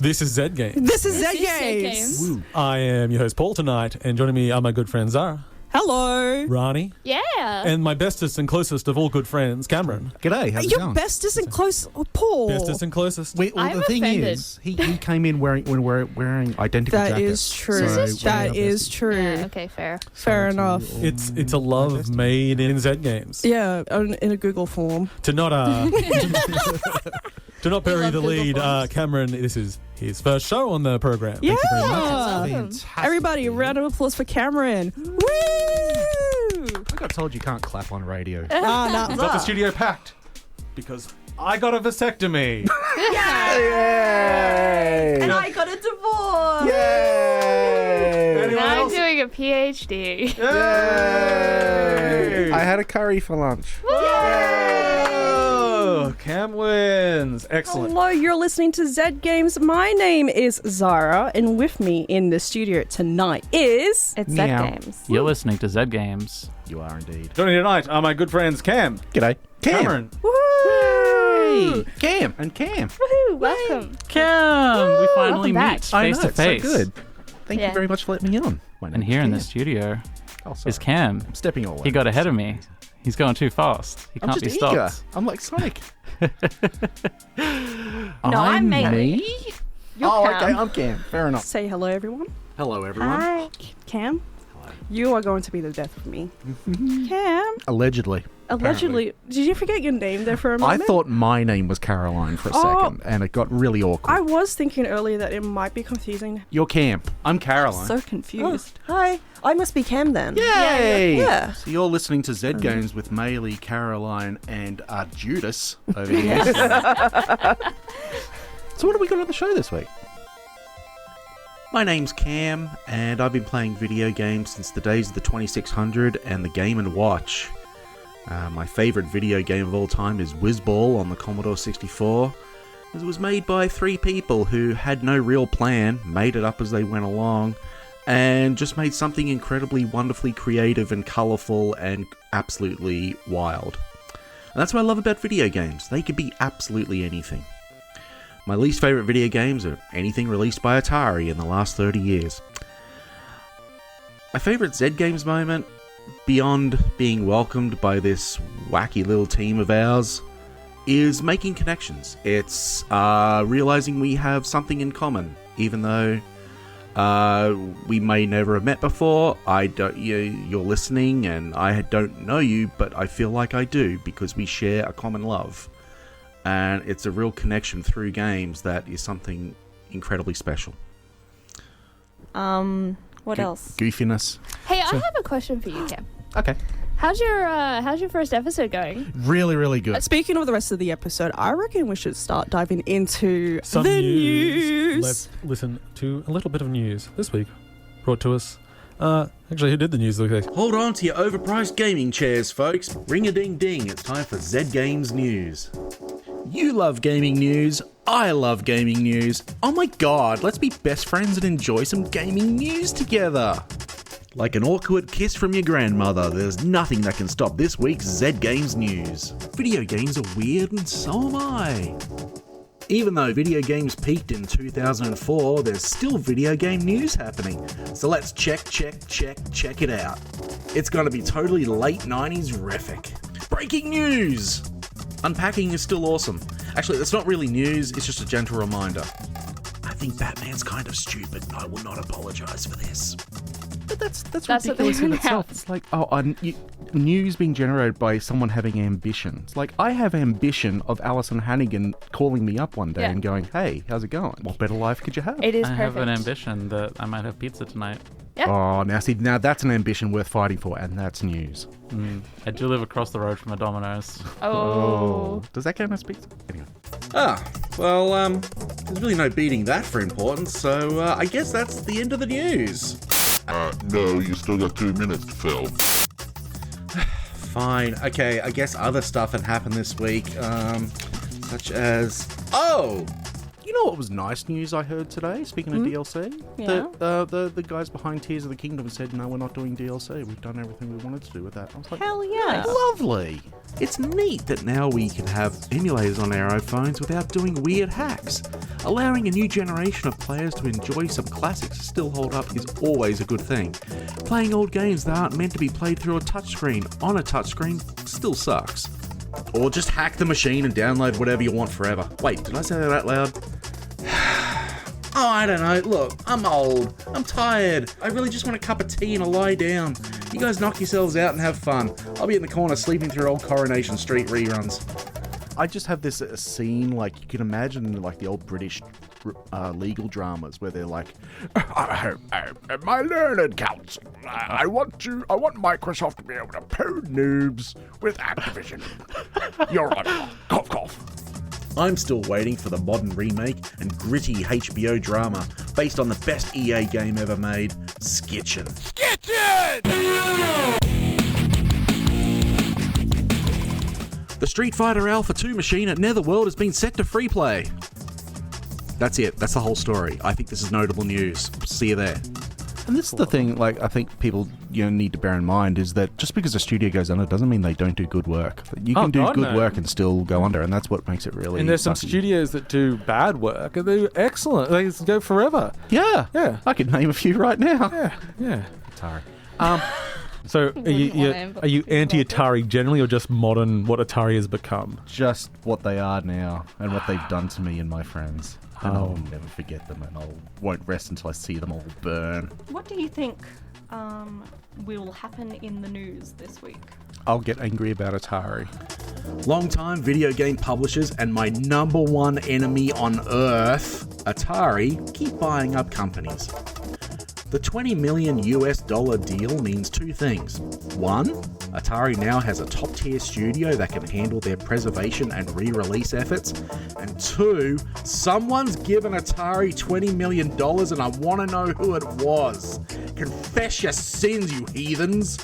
This is Z Games. This is This Z is Z Games. Games. I am your host, Paul, tonight, and joining me are my good friends Zara, Hello. Rani, Yeah. and my bestest and closest of all good friends, Cameron. G'day, how's it Your going? bestest and close, Paul. Bestest and closest. Wait, well, I'm the thing offended. is, he came in wearing identical That jackets. is true. This is true. That is true. Yeah, okay, fair. Fair enough. It's a love made in Z Games. Yeah, in a Google form. To not to not bury love the Google lead, Forms. Cameron, this is his first show on the program. Yeah. Thank you very much. Awesome. Fantastic. Everybody, a round of applause for Cameron. Woo! I got told you can't clap on radio. Nah. Got the studio packed because I got a vasectomy. Yay! And I got a divorce. Yay! Anyone Now I'm else? doing a PhD. Yay! I had a curry for lunch. Oh, Cam wins. Excellent. Hello, you're listening to Z Games. My name is Zara, and with me in the studio tonight is... It's Meow. Z Games. You're listening to Z Games. You are indeed. Joining tonight are my good friends Cam, G'day. Cam. Cameron, Hey, Cam and Cam. Woohoo, welcome. Cam, we finally Welcome back. meet I face know, to it's so face. good. Thank Yeah. you very much for letting me on. My And name's here in Cam. the studio Oh, sorry. is Cam. I'm stepping all over. He got ahead of me. He's going too fast. He I'm can't just be eager. stopped. I'm like Sonic. I'm me. You're Oh, Cam. okay. I'm Cam. Fair enough. Say hello, everyone. Hello, everyone. Hi. Cam, you are going to be the death of me. Cam, Allegedly. allegedly, did you forget your name there for a I moment? thought my name was Caroline for a Oh. second, and it got really awkward. I was thinking earlier that it might be confusing. You're Cam. I'm Caroline. So confused. Hi, I must be Cam then. Yay! Yeah. So you're listening to Z Games with Maylee, Caroline, and Judas over here. So what have we got on the show this week? My name's Cam, and I've been playing video games since the days of the 2600 and the Game & Watch. My favourite video game of all time is Whizball on the Commodore 64. It was made by three people who had no real plan, made it up as they went along, and just made something incredibly wonderfully creative and colourful and absolutely wild. And that's what I love about video games. They could be absolutely anything. My least favourite video games are anything released by Atari in the last 30 years. My favourite Z Games moment, beyond being welcomed by this wacky little team of ours, is making connections. It's realising we have something in common, even though we may never have met before. You're listening, and I don't know you, but I feel like I do because we share a common love, and it's a real connection through games that is something incredibly special. What else? Goofiness. Hey, I have a question for you, Cam. Okay. How's your first episode going? Really, really good. Speaking of the rest of the episode, I reckon we should start diving into Some the news. news. Let's listen to a little bit of news this week, brought to us. Actually, who did the news this week? Hold on to your overpriced gaming chairs, folks. Ring-a-ding-ding, it's time for Z Games News. You love gaming news. I love gaming news. Oh my god, let's be best friends and enjoy some gaming news together. Like an awkward kiss from your grandmother, there's nothing that can stop this week's Z Games News. Video games are weird, and so am I. Even though video games peaked in 2004, there's still video game news happening. So let's check it out. It's gonna be totally late 90s rific. Breaking news! Unpacking is still awesome. Actually, that's not really news, it's just a gentle reminder. I think Batman's kind of stupid, and I will not apologise for this. But that's what ridiculous they in do itself. now. It's like, news being generated by someone having ambition. It's like, I have ambition of Alison Hannigan calling me up one day Yeah. and going, hey, how's it going? What better life could you have? It is I perfect. have an ambition that I might have pizza tonight. Yeah. Oh, now that's an ambition worth fighting for, and that's news. I do live across the road from a Domino's. Oh. Does that count as pizza? Anyway. There's really no beating that for importance, so I guess that's the end of the news. No, you still got 2 minutes to fill. Fine, okay, I guess other stuff had happened this week, such as... Oh! You know what was nice news I heard today, speaking of DLC? Yeah. The guys behind Tears of the Kingdom said, no, we're not doing DLC. We've done everything we wanted to do with that. I was like, Hell yeah. lovely. It's neat that now we can have emulators on our iPhones without doing weird hacks. Allowing a new generation of players to enjoy some classics still hold up is always a good thing. Playing old games that aren't meant to be played through a touchscreen on a touchscreen still sucks. Or just hack the machine and download whatever you want forever. Wait, did I say that out loud? Oh, I don't know. Look, I'm old. I'm tired. I really just want a cup of tea and a lie down. You guys knock yourselves out and have fun. I'll be in the corner sleeping through old Coronation Street reruns. I just have this scene, like, you can imagine, like, the old British legal dramas where they're like, my learned counsel, I want Microsoft to be able to poo noobs with Activision. Your Honor. Cough, cough. I'm still waiting for the modern remake and gritty HBO drama based on the best EA game ever made, Skitchin'. The Street Fighter Alpha 2 machine at Netherworld has been set to free play. That's it. That's the whole story. I think this is notable news. See you there. And this is the thing, like, I think people need to bear in mind is that just because a studio goes under doesn't mean they don't do good work. You can do good work and still go under, and that's what makes it really. And there's some sucky. studios that do bad work and they do excellent. They can go forever. Yeah. Yeah. I could name a few right now. Yeah. Atari. So are you anti-Atari generally, or just modern what Atari has become? Just what they are now and what they've done to me and my friends. And I'll never forget them, and I won't rest until I see them all burn. What do you think will happen in the news this week? I'll get angry about Atari. Long-time video game publishers and my number one enemy on earth, Atari, keep buying up companies. The $20 million deal means two things. One, Atari now has a top-tier studio that can handle their preservation and re-release efforts. And two, someone's given Atari $20 million and I want to know who it was. Confess your sins, you heathens.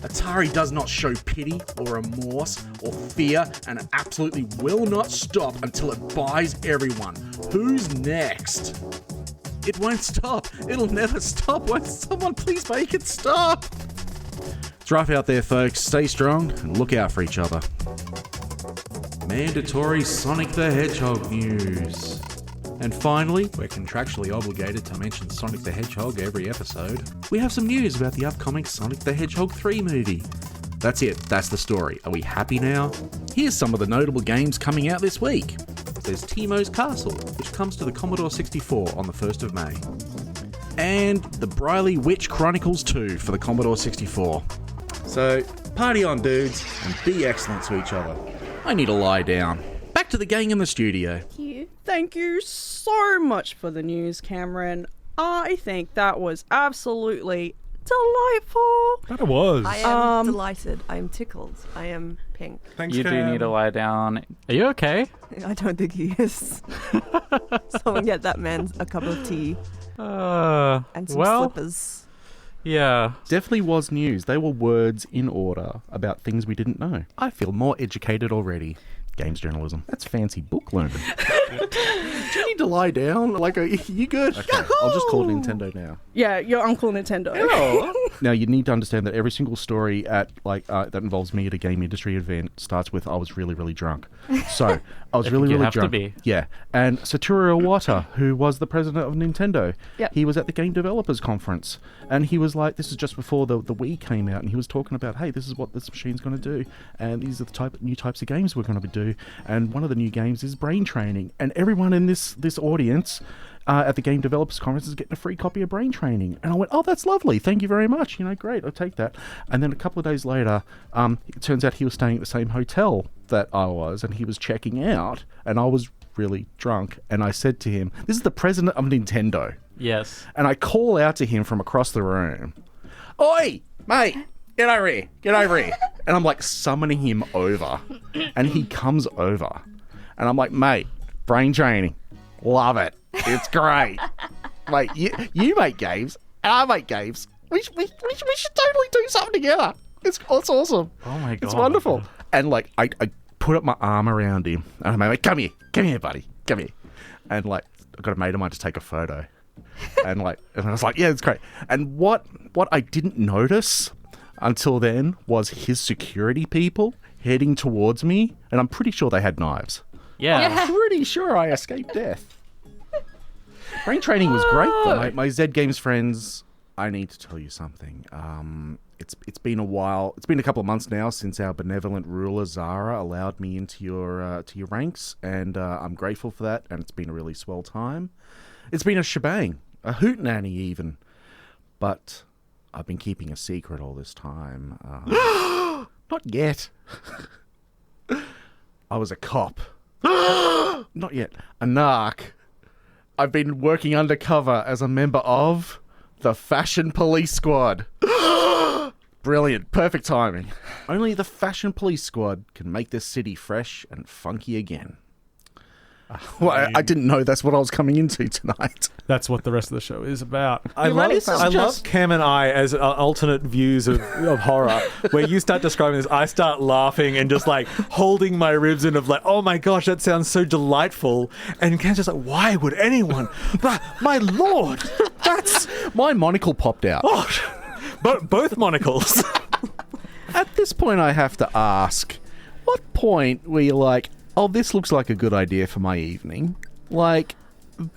Atari does not show pity or remorse or fear and it absolutely will not stop until it buys everyone. Who's next? It won't stop. It'll never stop. Won't someone please make it stop? It's rough out there, folks. Stay strong and look out for each other. Mandatory Sonic the Hedgehog news. And finally, we're contractually obligated to mention Sonic the Hedgehog every episode. We have some news about the upcoming Sonic the Hedgehog 3 movie. That's it. That's the story. Are we happy now? Here's some of the notable games coming out this week. There's Teemo's Castle, which comes to the Commodore 64 on the 1st of May. And the Briley Witch Chronicles 2 for the Commodore 64. So, party on, dudes, and be excellent to each other. I need to lie down. Back to the gang in the studio. Thank you so much for the news, Cameron. I think that was absolutely delightful. That it was. I am delighted. I am tickled. I am pink. Thanks, You do Cam. need to lie down. Are you okay? I don't think he is. Someone get that man a cup of tea and some slippers. Yeah. Definitely was news. They were words in order about things we didn't know. I feel more educated already. Games journalism. That's fancy book learning. Do you need to lie down? Like, are you good? Okay, I'll just call Nintendo now. Yeah, your Uncle Nintendo. Now, you need to understand that every single story at that involves me at a game industry event starts with I was really, really drunk. So, I was really, you really have to drunk. be. Yeah. And Satoru Iwata, who was the president of Nintendo, Yep. he was at the Game Developers Conference. And he was like, this is just before the Wii came out. And he was talking about, hey, this is what this machine's going to do. And these are the new types of games we're going to do. And one of the new games is brain training. And everyone in this audience at the Game Developers Conference is getting a free copy of brain training. And I went, oh, that's lovely. Thank you very much. Great. I'll take that. And then a couple of days later, it turns out he was staying at the same hotel that I was. And he was checking out. And I was really drunk. And I said to him, this is the president of Nintendo. Yes. And I call out to him from across the room, oi, mate, get over here. And I'm like summoning him over. And he comes over. And I'm like, mate, brain training. Love it. It's great. Mate, you make games, and I make games. We should totally do something together. It's awesome. Oh my god. It's wonderful. And like, I put up my arm around him. And I'm like, come here, buddy. Come here. And like, I got a mate of mine to take a photo. And I was like, yeah, it's great. And what I didn't notice until then was his security people heading towards me, and I'm pretty sure they had knives. Yeah. Pretty sure I escaped death. Brain training was great, though. My Z Games friends, I need to tell you something. It's been a while. It's been a couple of months now since our benevolent ruler Zara allowed me into your ranks, and I'm grateful for that. And it's been a really swell time. It's been a shebang, a hootenanny even. But I've been keeping a secret all this time. Not yet. I was a cop. Not yet. A narc. I've been working undercover as a member of the Fashion Police Squad. Brilliant. Perfect timing. Only the Fashion Police Squad can make this city fresh and funky again. Well, I didn't know that's what I was coming into tonight. That's what the rest of the show is about. I love Cam and I as alternate views of horror, where you start describing this, I start laughing and just like holding my ribs in of like, oh my gosh, that sounds so delightful. And Cam's just like, why would anyone? My lord, that's... My monocle popped out. But both monocles. At this point, I have to ask, what point were you like, oh, this looks like a good idea for my evening? Like,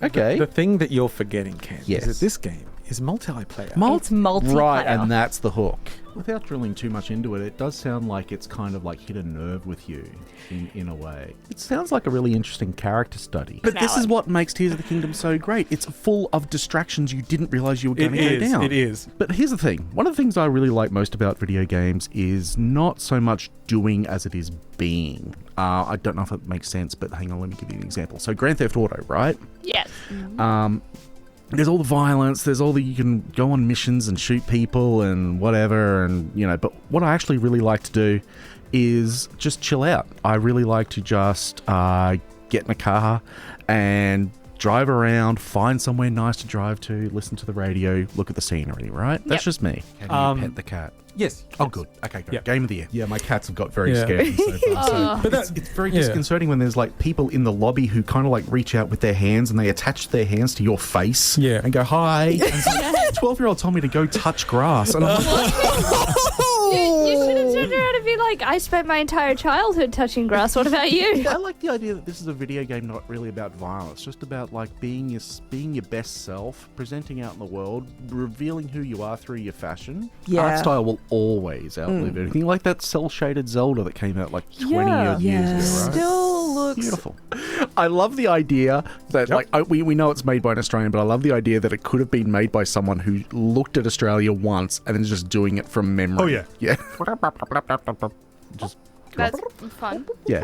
okay. The thing that you're forgetting, Cam, Yes. is that this game is multiplayer. It's multiplayer. Right, and that's the hook. Without drilling too much into it, it does sound like it's kind of like hit a nerve with you in a way. It sounds like a really interesting character study. But this is what makes Tears of the Kingdom so great. It's full of distractions you didn't realize you were going to go down. It is. But here's the thing. One of the things I really like most about video games is not so much doing as it is being. I don't know if it makes sense, but hang on, let me give you an example. So Grand Theft Auto, right? Yes. There's all the violence, there's all the, you can go on missions and shoot people and whatever, and but what I actually really like to do is just chill out. I really like to just get in a car and drive around, find somewhere nice to drive to, listen to the radio, look at the scenery, right? That's just me. Can you pet the cat? Yes. Oh, good. Okay, great. Yep. Game of the year. Yeah, my cats have got very scared so far. But it's very disconcerting when there's like people in the lobby who kind of like reach out with their hands and they attach their hands to your face and go, hi. And it's like, 12-year-old told me to go touch grass. And I'm like, You should have turned around and be like, I spent my entire childhood touching grass. What about you? I like the idea that this is a video game not really about violence, just about like being your best self, presenting out in the world, revealing who you are through your fashion. Yeah. Art style will always outlive anything. Like that cel-shaded Zelda that came out like 20 years ago, right? Still looks Beautiful. I love the idea that we know it's made by an Australian, but I love the idea that it could have been made by someone who looked at Australia once and then just doing it from memory. Oh, yeah. Yeah. Just That's fun. yeah.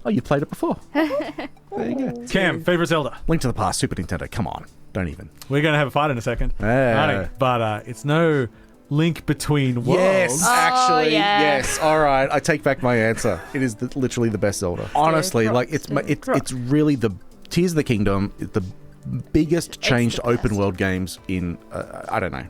Oh, you played it before. There you go. Cam, favorite Zelda. Link to the Past, Super Nintendo. Come on. Don't even. We're going to have a fight in a second. Yeah. But it's no Link Between Worlds. Yes, actually, yeah. yes. All right, I take back my answer. It is literally the best Zelda. Honestly, like it's really the Tears of the Kingdom, the biggest change to open world games in I don't know.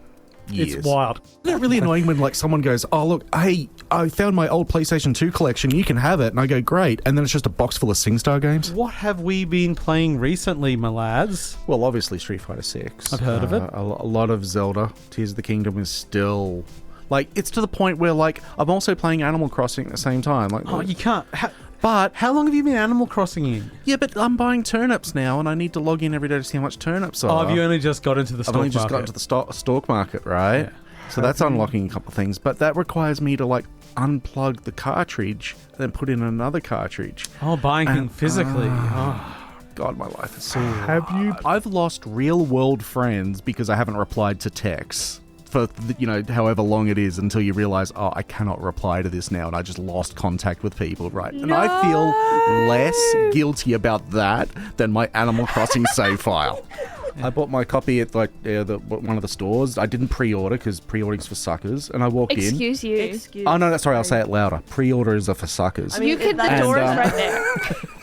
Years. It's wild. Isn't it really annoying when like someone goes, oh look, hey, I found my old PlayStation 2 collection, you can have it, and I go, great, and then it's just a box full of SingStar games? What have we been playing recently, my lads? Well, obviously Street Fighter 6. I've heard of it. A lot of Zelda. Tears of the Kingdom is still... Like, it's to the point where, like, I'm also playing Animal Crossing at the same time. Like, Oh, you can't. but... How long have you been Animal Crossing in? Yeah, but I'm buying turnips now, and I need to log in every day to see how much turnips are. Oh, have you only just got into the stock I've market? only just got into the stock market, right? Yeah. So that's unlocking a couple of things, but that requires me to like unplug the cartridge and then put in another cartridge. Oh, buying things physically. God, my life is so hard. I've lost real world friends because I haven't replied to texts for however long it is until you realize, oh, I cannot reply to this now, and I just lost contact with people, right? And I feel less guilty about that than my Animal Crossing save file. I bought my copy at like one of the stores. I didn't pre-order because pre-ordering's for suckers. And I walk in. Excuse you. Oh no, sorry, I'll say it louder. Pre-orders are for suckers. I mean, The door is right there.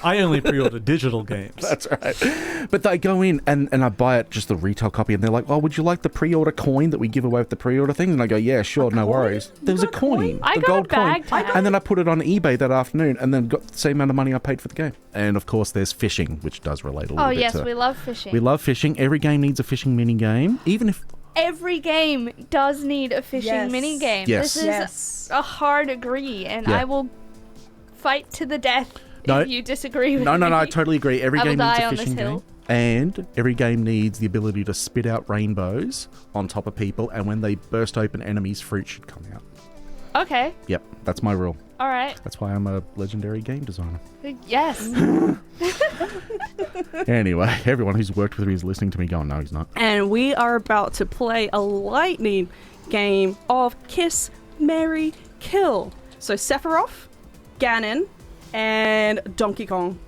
I only pre-order digital games. That's right. But they go in and I buy it, just the retail copy, and they're like, "Oh, would you like the pre-order coin that we give away with the pre-order thing?" And I go, "Yeah, sure, no worries." There's a coin, I the got a gold coin, bag tag. and then I put it on eBay that afternoon, and then got the same amount of money I paid for the game. And of course, there's fishing, which does relate a little Oh, bit yes, to. we love fishing. We love fishing. Every game needs a fishing mini game. Even if every game does need a fishing Yes. minigame. Yes. This is a hard agree, and Yeah. I will fight to the death No. if you disagree with No, me. I totally agree. Every I will game needs die a on this fishing game. hill. And every game needs the ability to spit out rainbows on top of people, and when they burst open enemies, fruit should come out. Okay, Yep, that's my rule. all right. That's why I'm a legendary game designer. Yes. Anyway, everyone who's worked with me is listening to me going, no, he's not. And we are about to play a lightning game of Kiss, Marry, Kill. So Sephiroth, Ganon, and Donkey Kong.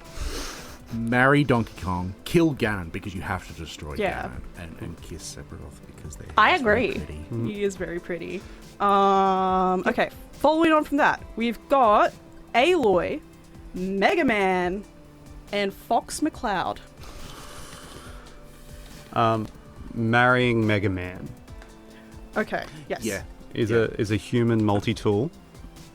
Marry Donkey Kong, kill Ganon because you have to destroy Yeah. Ganon, and kiss Sephiroth because they're I he's very agree. pretty. He is very pretty. Okay, following on from that, we've got Aloy, Mega Man, and Fox McCloud. Marrying Mega Man Okay, yes. Yeah, is a human multi-tool.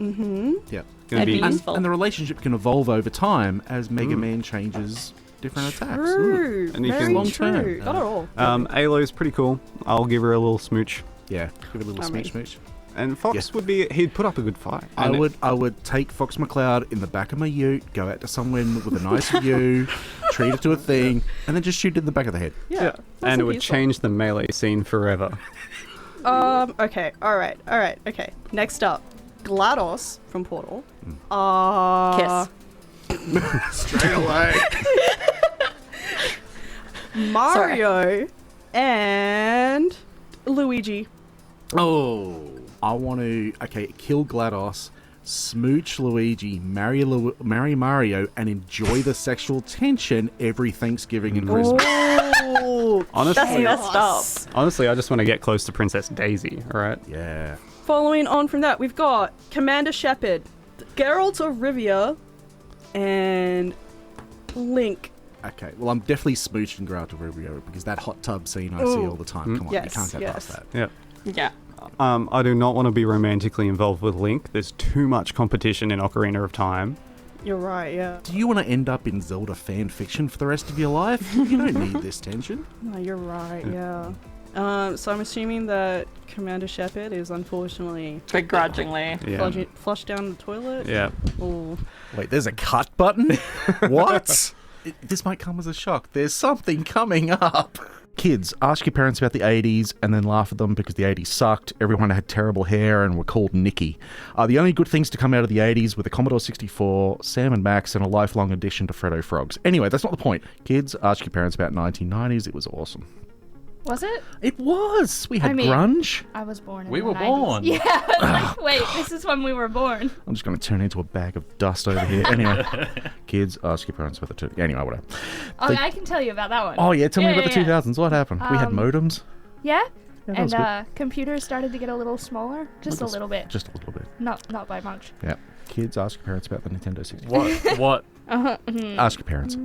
Mm-hmm. yeah. Gonna be And the relationship can evolve over time as Mega Man changes different attacks. True. And you Very can- Long true. term. Got it all. Aloy's pretty cool. I'll give her a little smooch. Yeah, give it a little I mean- smooch. And Fox Yes. would be. He'd put up a good fight. I And would take Fox McCloud in the back of my ute, go out to somewhere with a nice view, treat it to a thing, and then just shoot it in the back of the head. Yeah. And nice it would peaceful. change the melee scene forever. Okay. All right. Okay. Next up, GLaDOS from Portal. Kiss. Straight away. Mario and Luigi. Oh, I want to kill GLaDOS, smooch Luigi, marry Mario, and enjoy the sexual tension every Thanksgiving and Christmas. Oh, Honestly, That's messed up. honestly, I just want to get close to Princess Daisy. All right. Yeah. following on from that, we've got Commander Shepard, Geralt of Rivia, and Link. Okay, well, I'm definitely smooching Geralt of Rivia because that hot tub scene I see Ooh. all the time. Come on, Yes, you can't go past yes. that. Yeah. Yeah. I do not want to be romantically involved with Link. There's too much competition in Ocarina of Time. You're right, yeah. Do you want to end up in Zelda fan fiction for the rest of your life? You don't need this tension. No, you're right, yeah. So I'm assuming that Commander Shepard is unfortunately Begrudgingly. Yeah. flushed down the toilet. Yeah. Ooh. Wait, there's a cut button? What? This might come as a shock. There's something coming up. Kids, ask your parents about the 80s and then laugh at them because the 80s sucked. Everyone had terrible hair and were called Nicky. The only good things to come out of the 80s were the Commodore 64, Sam and Max, and a lifelong addition to Freddo Frogs. Anyway, that's not the point. Kids, ask your parents about 1990s. It was awesome. Was it? It was. We had I mean- grunge. I was born in We the were 90s. born. Yeah, I was like, wait, this is when we were born. I'm just going to turn into a bag of dust over here. Anyway, kids, ask your parents about the two. Anyway, whatever. Oh, They- yeah, I can tell you about that one. Oh, yeah, tell me about the yeah. 2000s. What happened? We had modems. Yeah? Yeah, that was And good. computers started to get a little smaller. Just a little bit. Just a little bit. Not by much. Yeah. Kids, ask your parents about the Nintendo 64. What? Ask your parents.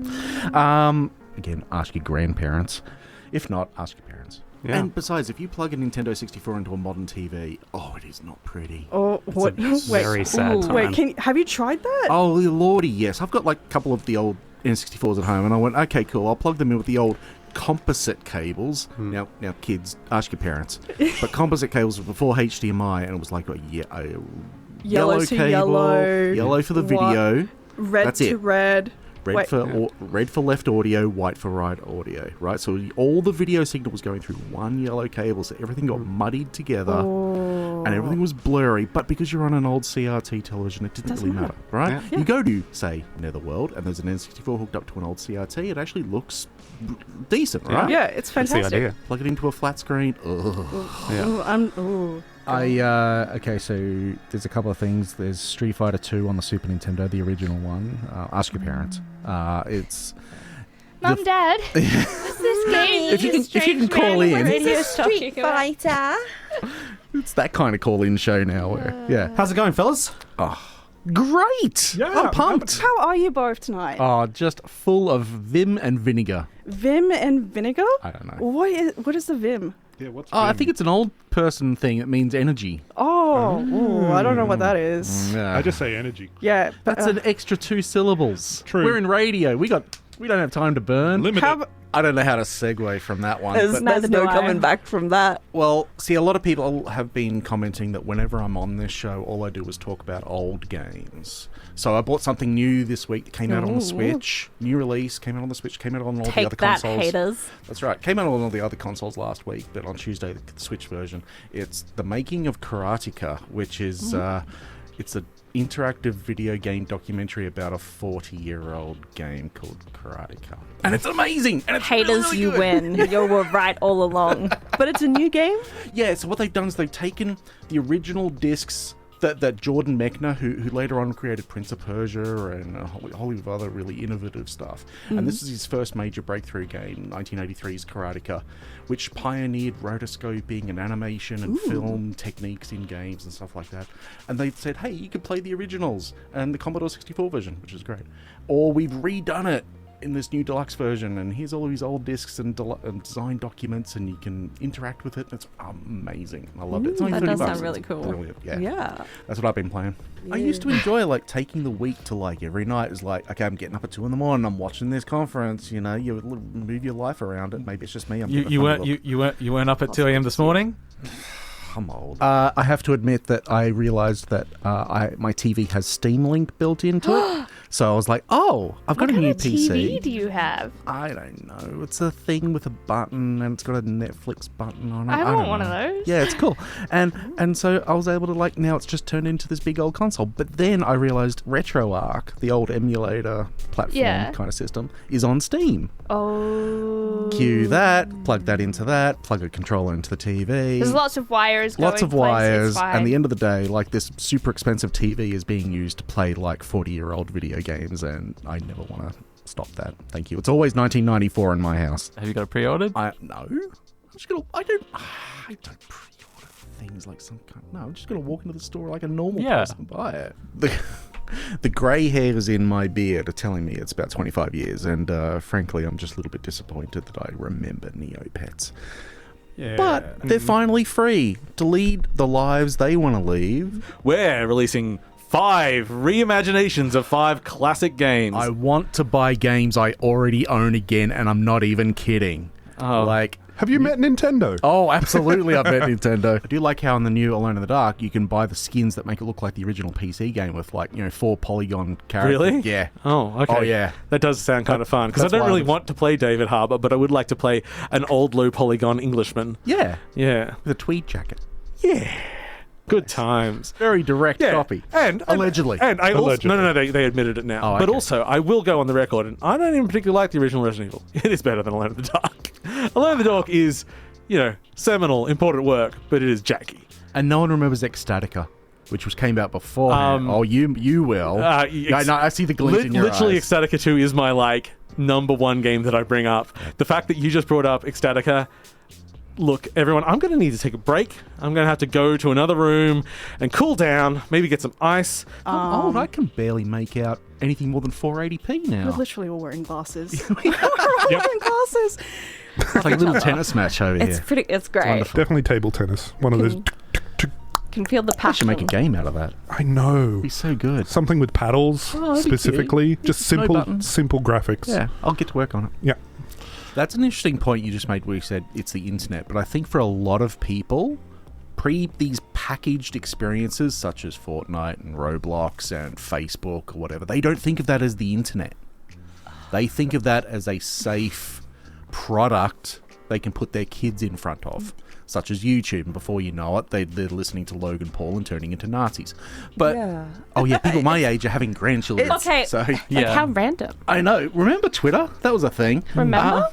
Again, ask your grandparents. If not, ask your parents. Yeah. And besides, if you plug a Nintendo 64 into a modern TV, oh, it is not pretty. Oh, what? very sad time. Wait, have you tried that? Oh, lordy, yes. I've got like a couple of the old N64s at home, and I went, okay, cool, I'll plug them in with the old composite cables. Now, kids, ask your parents. But composite cables were before HDMI, and it was like a Yellow to cable, yellow, for the What? video, Red That's to it. red. red Wait. red for left audio, white for right audio, right? So all the video signal was going through one yellow cable, so everything got muddied together, and everything was blurry. But because you're on an old CRT television, it didn't really matter, right? Yeah. You go to, say, Netherworld, and there's an N64 hooked up to an old CRT, it actually looks decent, right? Yeah, it's That's the fantastic. idea. Plug it into a flat screen. Ugh. Yeah. Ooh. Okay, so there's a couple of things. There's Street Fighter 2 on the Super Nintendo, the original one. Ask your parents. It's Mum, Dad, what's this game? If you can call in. Radio Street Fighter. It's that kind of call-in show now. Where, yeah. How's it going, fellas? Great! Yeah, I'm pumped. How are you both tonight? Oh, just full of vim and vinegar. Vim and vinegar? I don't know. What is the Vim? Yeah, what's Oh, I think it's an old person thing. It means energy. Oh, ooh, I don't know what that is. Yeah. I just say energy. Yeah, That's an extra 2 syllables. True. We're in radio. We don't have time to burn. Limited. I don't know how to segue from that one. There's Neither no do I. coming back from that. Well, see, a lot of people have been commenting that whenever I'm on this show, all I do is talk about old games. So I bought something new this week. It came out on the Switch. New release. Came out on the Switch. Came out on all the other Take that, consoles. haters. That's right. Came out on all the other consoles last week, but on Tuesday, the Switch version. It's The Making of Karateka, which is... it's an interactive video game documentary about a 40-year-old game called Karateka. And it's amazing! And it's Haters, really, really you good. win. You were right all along. But it's a new game? Yeah, so what they've done is they've taken the original discs that Jordan Mechner, who later on created Prince of Persia and a whole heap of other really innovative stuff. And this is his first major breakthrough game, 1983's Karateka, which pioneered rotoscoping and animation and film techniques in games and stuff like that. And they said, hey, you could play the originals and the Commodore 64 version, which is great. Or we've redone it in this new deluxe version, and here's all of his old discs and design documents, and you can interact with it. It's amazing. I loved it. It's only That $30. does sound really It's cool. brilliant. Yeah. Yeah. That's what I've been playing. I used to enjoy like taking the week to like every night is like, okay, I'm getting up at 2 a.m. I'm watching this conference. You know, you move your life around it. Maybe it's just me. You weren't up at 2 a.m. this morning? I'm old. I have to admit that I realised that my TV has Steam Link built into it. So I was like, oh, I've got a new What kind of PC. TV do you have? I don't know. It's a thing with a button, and it's got a Netflix button on it. I don't want one of know. those. Yeah, it's cool. And so I was able to like, now it's just turned into this big old console. But then I realised RetroArch, the old emulator platform kind of system, is on Steam. Oh. Cue that, plug that into that, plug a controller into the TV. There's lots of wires Lots going of wires, places, and at the end of the day, like this super expensive TV is being used to play like 40-year-old video games, and I never want to stop that. Thank you. It's always 1994 in my house. Have you got it pre-ordered? No. I don't pre-order things like some kind. No, I'm just gonna walk into the store like a normal person and buy it. The grey hairs in my beard are telling me it's about 25 years, and frankly, I'm just a little bit disappointed that I remember Neopets. Yeah. But they're finally free to lead the lives they want to lead. We're releasing 5 reimaginations of 5 classic games. I want to buy games I already own again, and I'm not even kidding. Oh. Like, have you met Nintendo? Oh, absolutely, I've met Nintendo. I do like how in the new Alone in the Dark, you can buy the skins that make it look like the original PC game with, like, 4 polygon characters. Really? Yeah. Oh, okay. Oh, yeah. That does sound kind of fun, because I That's don't why really I was- want to play David Harbour, but I would like to play an old low polygon Englishman. Yeah. Yeah. With a tweed jacket. Yeah. Good times. Very direct copy. And allegedly. And I also, Allegedly. no, they admitted it now. Oh, But okay. also, I will go on the record, and I don't even particularly like the original Resident Evil. It is better than Alone in the Dark. Alone in the Dark is, seminal, important work, but it is janky. And no one remembers Ecstatica, which came out before. You will. Yeah, no, I see the glint in your Literally, eyes. Ecstatica 2 is my, number one game that I bring up. The fact that you just brought up Ecstatica... Look, everyone, I'm going to need to take a break. I'm going to have to go to another room and cool down, maybe get some ice. I'm old. I can barely make out anything more than 480p We're now. literally all wearing glasses. Wearing glasses. It's like a little tennis match over It's here. it's great. Wonderful. Definitely table tennis. One of those. Can feel the I should passion. make a game out of that. I know. It'd be so good. Something with paddles that'd be specifically. cute. Just No simple, buttons. simple graphics. Yeah, I'll get to work on it. Yeah. That's an interesting point you just made where you said it's the internet. But I think for a lot of people, these packaged experiences such as Fortnite and Roblox and Facebook or whatever, they don't think of that as the internet. They think of that as a safe product they can put their kids in front of, such as YouTube. And before you know it, they're listening to Logan Paul and turning into Nazis. But people my age are having grandchildren. Okay. So Like, how random. I know. Remember Twitter? That was a thing. Remember?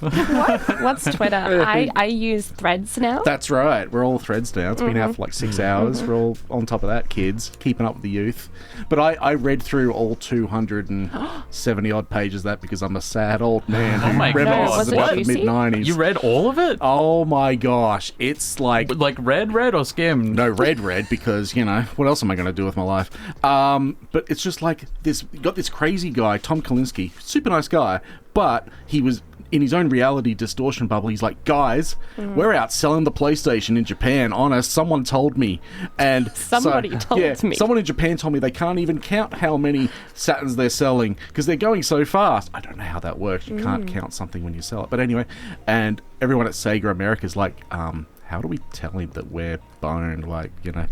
What's Twitter? I use Threads now. That's right. We're all Threads now. It's been out for like 6 hours. We're all on top of that, kids, keeping up with the youth. But I read through all 270 odd pages of that because I'm a sad old man who my read God. all Was it about the juicy? mid-90s. You read all of it? Oh my gosh. It's like... Like red or skimmed? No, red, because, what else am I going to do with my life? But it's just like this, you got this crazy guy, Tom Kalinske, super nice guy, but he was in his own reality distortion bubble, he's like, guys, we're out selling the PlayStation in Japan. Honest, someone told me. And Somebody told me. Someone in Japan told me they can't even count how many Saturns they're selling because they're going so fast. I don't know how that works. You can't count something when you sell it. But anyway, and everyone at Sega America's like, how do we tell him that we're boned? Like, you know,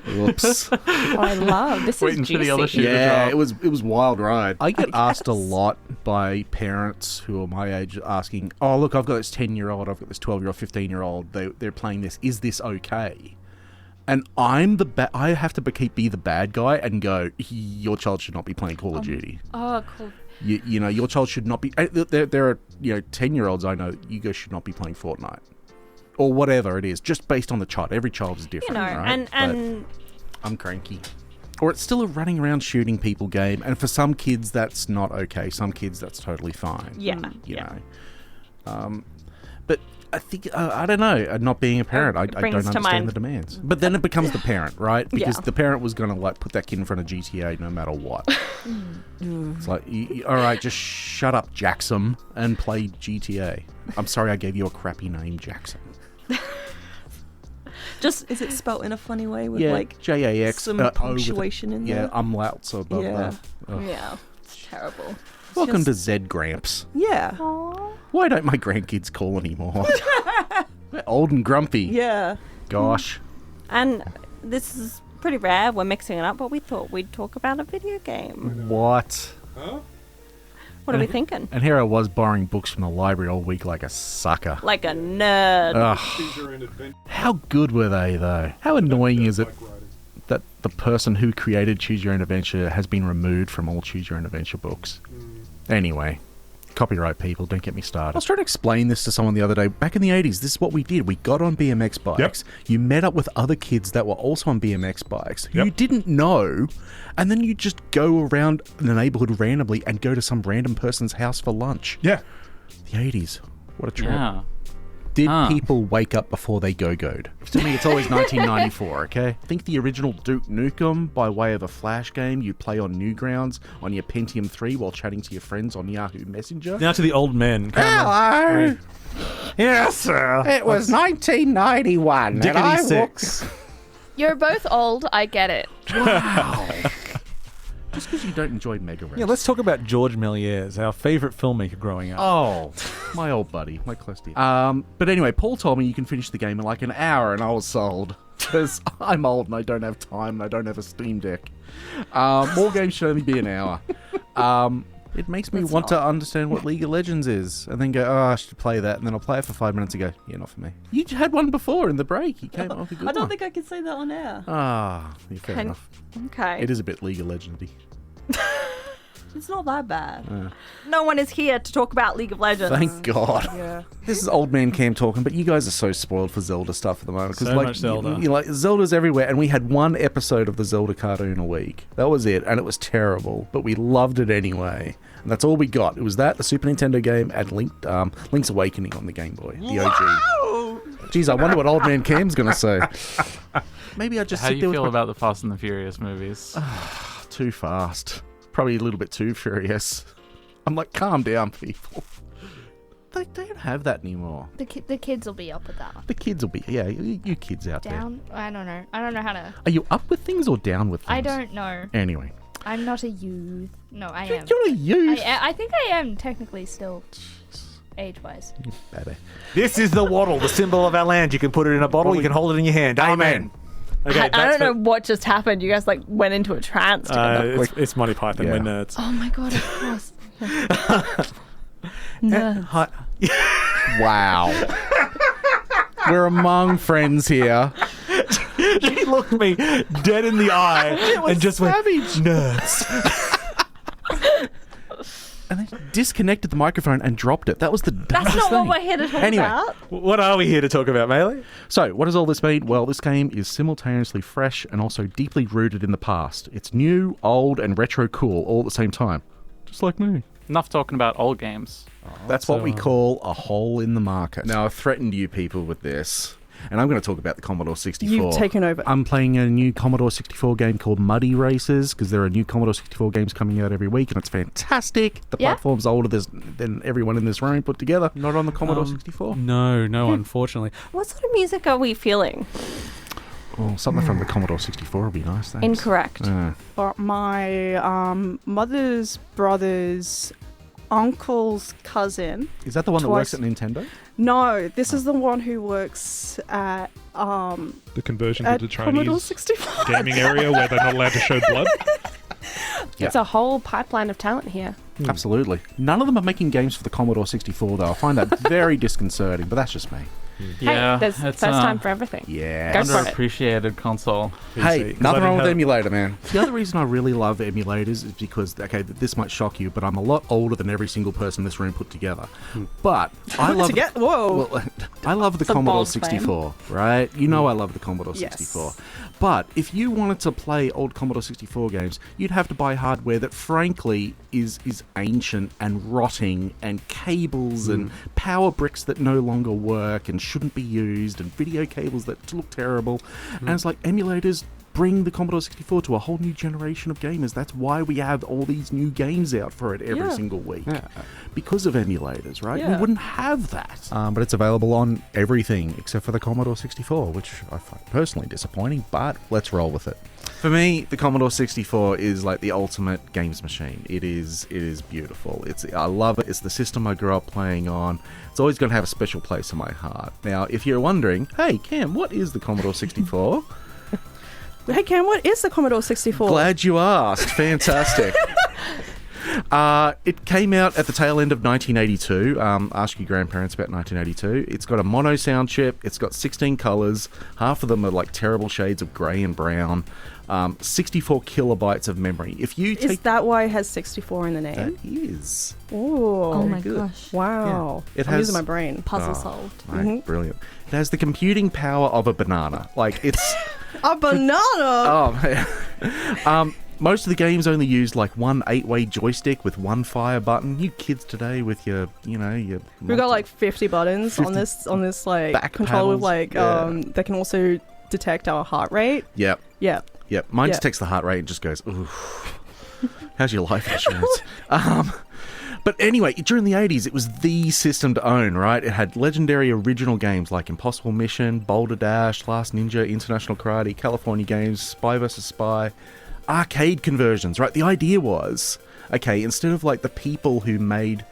oops. I love this. Waiting is for the other juicy. shoe to Yeah, drop. it was wild ride. I get asked a guess. lot by parents who are my age asking, oh, look, I've got this 10-year-old, I've got this 12-year-old, 15-year-old, they're playing this. Is this okay? And I'm I have to be the bad guy and go, your child should not be playing Call of Duty. Oh, cool. You know, your child should not be... There are, 10-year-olds I know, you guys should not be playing Fortnite. Or whatever it is, just based on the child. Every child is different, right? and But I'm cranky. Or it's still a running around shooting people game, and for some kids that's not okay. Some kids that's totally fine. Yeah. You know. But I think I don't know. Not being a parent, I don't brings to understand mind- the demands. But then it becomes the parent, right? Because Yeah. the parent was going to like put that kid in front of GTA no matter what. It's like, all right, just shut up, Jackson, and play GTA. I'm sorry, I gave you a crappy name, Jackson. Just is it spelt in a funny way with Yeah, like JAX. some O with punctuation in Yeah, there? umlauts above Yeah. that. Ugh. yeah, it's terrible. Welcome to Z Gramps. Yeah. Why don't my grandkids call anymore? We're old and grumpy. Yeah. Gosh. And this is pretty rare. We're mixing it up, but we thought we'd talk about a video game. What? What are we thinking? And here I was borrowing books from the library all week like a sucker. Like a nerd. Ugh. How good were they, though? How annoying is it that the person who created Choose Your Own Adventure has been removed from all Choose Your Own Adventure books? Anyway, copyright people, don't get me started. I was trying to explain this to someone the other day. Back in the 80s, this is what we did. We got on BMX bikes. You met up with other kids that were also on BMX bikes who you didn't know, and then you just go around the neighborhood randomly and go to some random person's house for lunch. Yeah. The 80s. What a trip. Yeah. Did people wake up before they go-goed? To me, it's always 1994, okay? I think the original Duke Nukem, by way of a Flash game you play on Newgrounds on your Pentium 3 while chatting to your friends on Yahoo Messenger. Now to the old men. Hello! Yes, sir. It was 1991. Dickety six. You're both old. I get it. Wow. Just because you don't enjoy Mega Rex. Yeah, let's talk about George Méliès, our favourite filmmaker growing up. Oh, my old buddy, my close dear. But anyway, Paul told me you can finish the game in like an hour, and I was sold. Because I'm old and I don't have time and I don't have a Steam Deck. More games should only be an hour. It makes me want to understand what League of Legends is, and then go, oh, I should play that, and then I'll play it for 5 minutes and go, yeah, not for me. You had one before in the break. You came up with a good I don't one. think I can say that on air. Ah, yeah, fair enough. Okay. It is a bit League of Legendy. It's not that bad. No one is here to talk about League of Legends. Thank God. Yeah. This is old man Cam talking, but you guys are so spoiled for Zelda stuff at the moment. So like, much Zelda. Like Zelda's everywhere, and we had one episode of the Zelda cartoon a week. That was it, and it was terrible, but we loved it anyway. And that's all we got. It was that, the Super Nintendo game, and Link's Awakening on the Game Boy, the OG. Jeez, I wonder what old man Cam's going to say. Maybe I just How sit do there you with feel my- about the Fast and the Furious movies? Too fast. Probably a little bit too furious. I'm like, calm down, people. They don't have that anymore. The kids will be up with that. The kids will be, yeah, you kids out Down? I don't know. I don't know how to. there. Are you up with things or down with things? I don't know. Anyway. I'm not a youth. No, I am. You're a youth. I think I am technically still age-wise. Baby. This is the waddle, the symbol of our land. You can put it in a bottle, you can hold it in your hand. Amen. Okay, I that's don't know what just happened. You guys like went into a trance together. it's Monty Python. Yeah. We're nerds. Oh my god, of course. Hi- Wow. We're among friends here. She looked me dead in the eye and just went, nerds. And then disconnected the microphone and dropped it. That was the That's dumbest not thing. what we're here to talk Anyway. about. What are we here to talk about, Melee? So, what does all this mean? Well, this game is simultaneously fresh and also deeply rooted in the past. It's new, old, and retro cool all at the same time. Just like me. Enough talking about old games. That's what we call a hole in the market. Now, I've threatened you people with this. and I'm going to talk about the Commodore 64. You've taken over. I'm playing a new Commodore 64 game called Muddy Races, because there are new Commodore 64 games coming out every week, and it's fantastic. The platform's older than everyone in this room put together. Not on the Commodore 64? No, unfortunately. What sort of music are we feeling? Oh, something from the Commodore 64 would be nice, thanks. Incorrect. My mother's brother's uncle's cousin. Is that the one that works at Nintendo? No, this is the one who works at the conversion at to the Commodore Chinese 64 gaming area where they're not allowed to show blood. It's a whole pipeline of talent here. Absolutely. None of them are making games for the Commodore 64, though. I find that very disconcerting, but that's just me. Yeah, hey, there's first time for everything. Yeah. Go for it. Underappreciated console. Hey, nothing wrong with emulator, man. The other reason I really love emulators is because, okay, this might shock you, but I'm a lot older than every single person in this room put together. But I love I love the Commodore 64, right? You know I love the Commodore 64. But if you wanted to play old Commodore 64 games, you'd have to buy hardware that frankly is ancient and rotting, and cables and power bricks that no longer work and shouldn't be used, and video cables that look terrible. And it's like, emulators bring the Commodore 64 to a whole new generation of gamers. That's why we have all these new games out for it every single week. Because of emulators, right? We wouldn't have that. But it's available on everything except for the Commodore 64, which I find personally disappointing, but let's roll with it. For me, the Commodore 64 is like the ultimate games machine. It is beautiful. I love it. It's the system I grew up playing on. It's always going to have a special place in my heart. Now, if you're wondering, hey, Cam, what is the Commodore 64? Hey, Cam, what is the Commodore 64? Glad you asked. Fantastic. It came out at the tail end of 1982. Ask your grandparents about 1982. It's got a mono sound chip. It's got 16 colours. Half of them are like terrible shades of grey and brown. 64 kilobytes of memory. Is that why it has 64 in the name? That is. Oh my gosh. Wow. Yeah. I'm using my brain. Puzzle solved. Mate, brilliant. It has the computing power of a banana. Like, it's... A banana? Oh, man. Most of the games only use like one 8-way joystick with one fire button. You kids today with your We've got like 50 buttons on this like back controller paddles. with that can also detect our heart rate. Yep. Mine detects the heart rate and just goes, ooh, how's your life insurance? But anyway, during the 80s, it was the system to own, right? It had legendary original games like Impossible Mission, Boulder Dash, Last Ninja, International Karate, California Games, Spy vs. Spy, arcade conversions, right? The idea was, okay, instead of like the people who made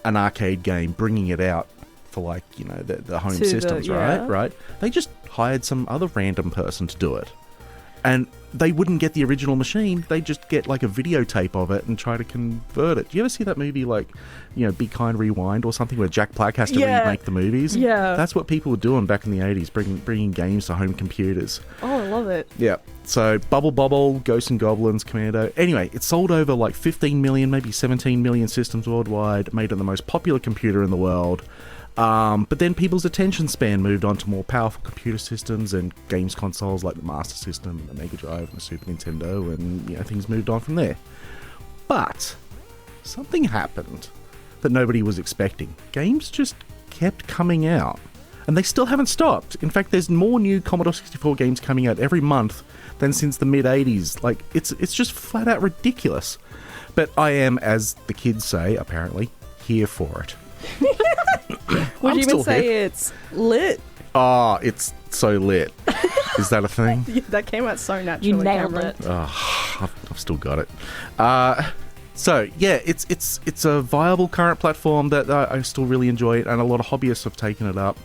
an arcade game bringing it out for like, the home systems, right? They just hired some other random person to do it. And they wouldn't get the original machine. They just get like a videotape of it and try to convert it. Do you ever see that movie like, Be Kind, Rewind or something, where Jack Black has to remake the movies? Yeah. That's what people were doing back in the 80s, bringing games to home computers. Oh, I love it. Yeah. So Bubble Bobble, Ghosts and Goblins, Commando. Anyway, it sold over like 15 million, maybe 17 million systems worldwide, made it the most popular computer in the world. But then people's attention span moved on to more powerful computer systems and games consoles like the Master System and the Mega Drive and the Super Nintendo, and things moved on from there. But something happened that nobody was expecting. Games just kept coming out, and they still haven't stopped. In fact, there's more new Commodore 64 games coming out every month than since the mid-80s. Like, it's just flat out ridiculous. But I am, as the kids say, apparently, here for it. Would you even say it's lit? Oh, it's so lit. Is that a thing? That came out so naturally. You nailed Cameron. it. Oh, I've still got it. So yeah, it's a viable current platform that I still really enjoy it, and a lot of hobbyists have taken it up.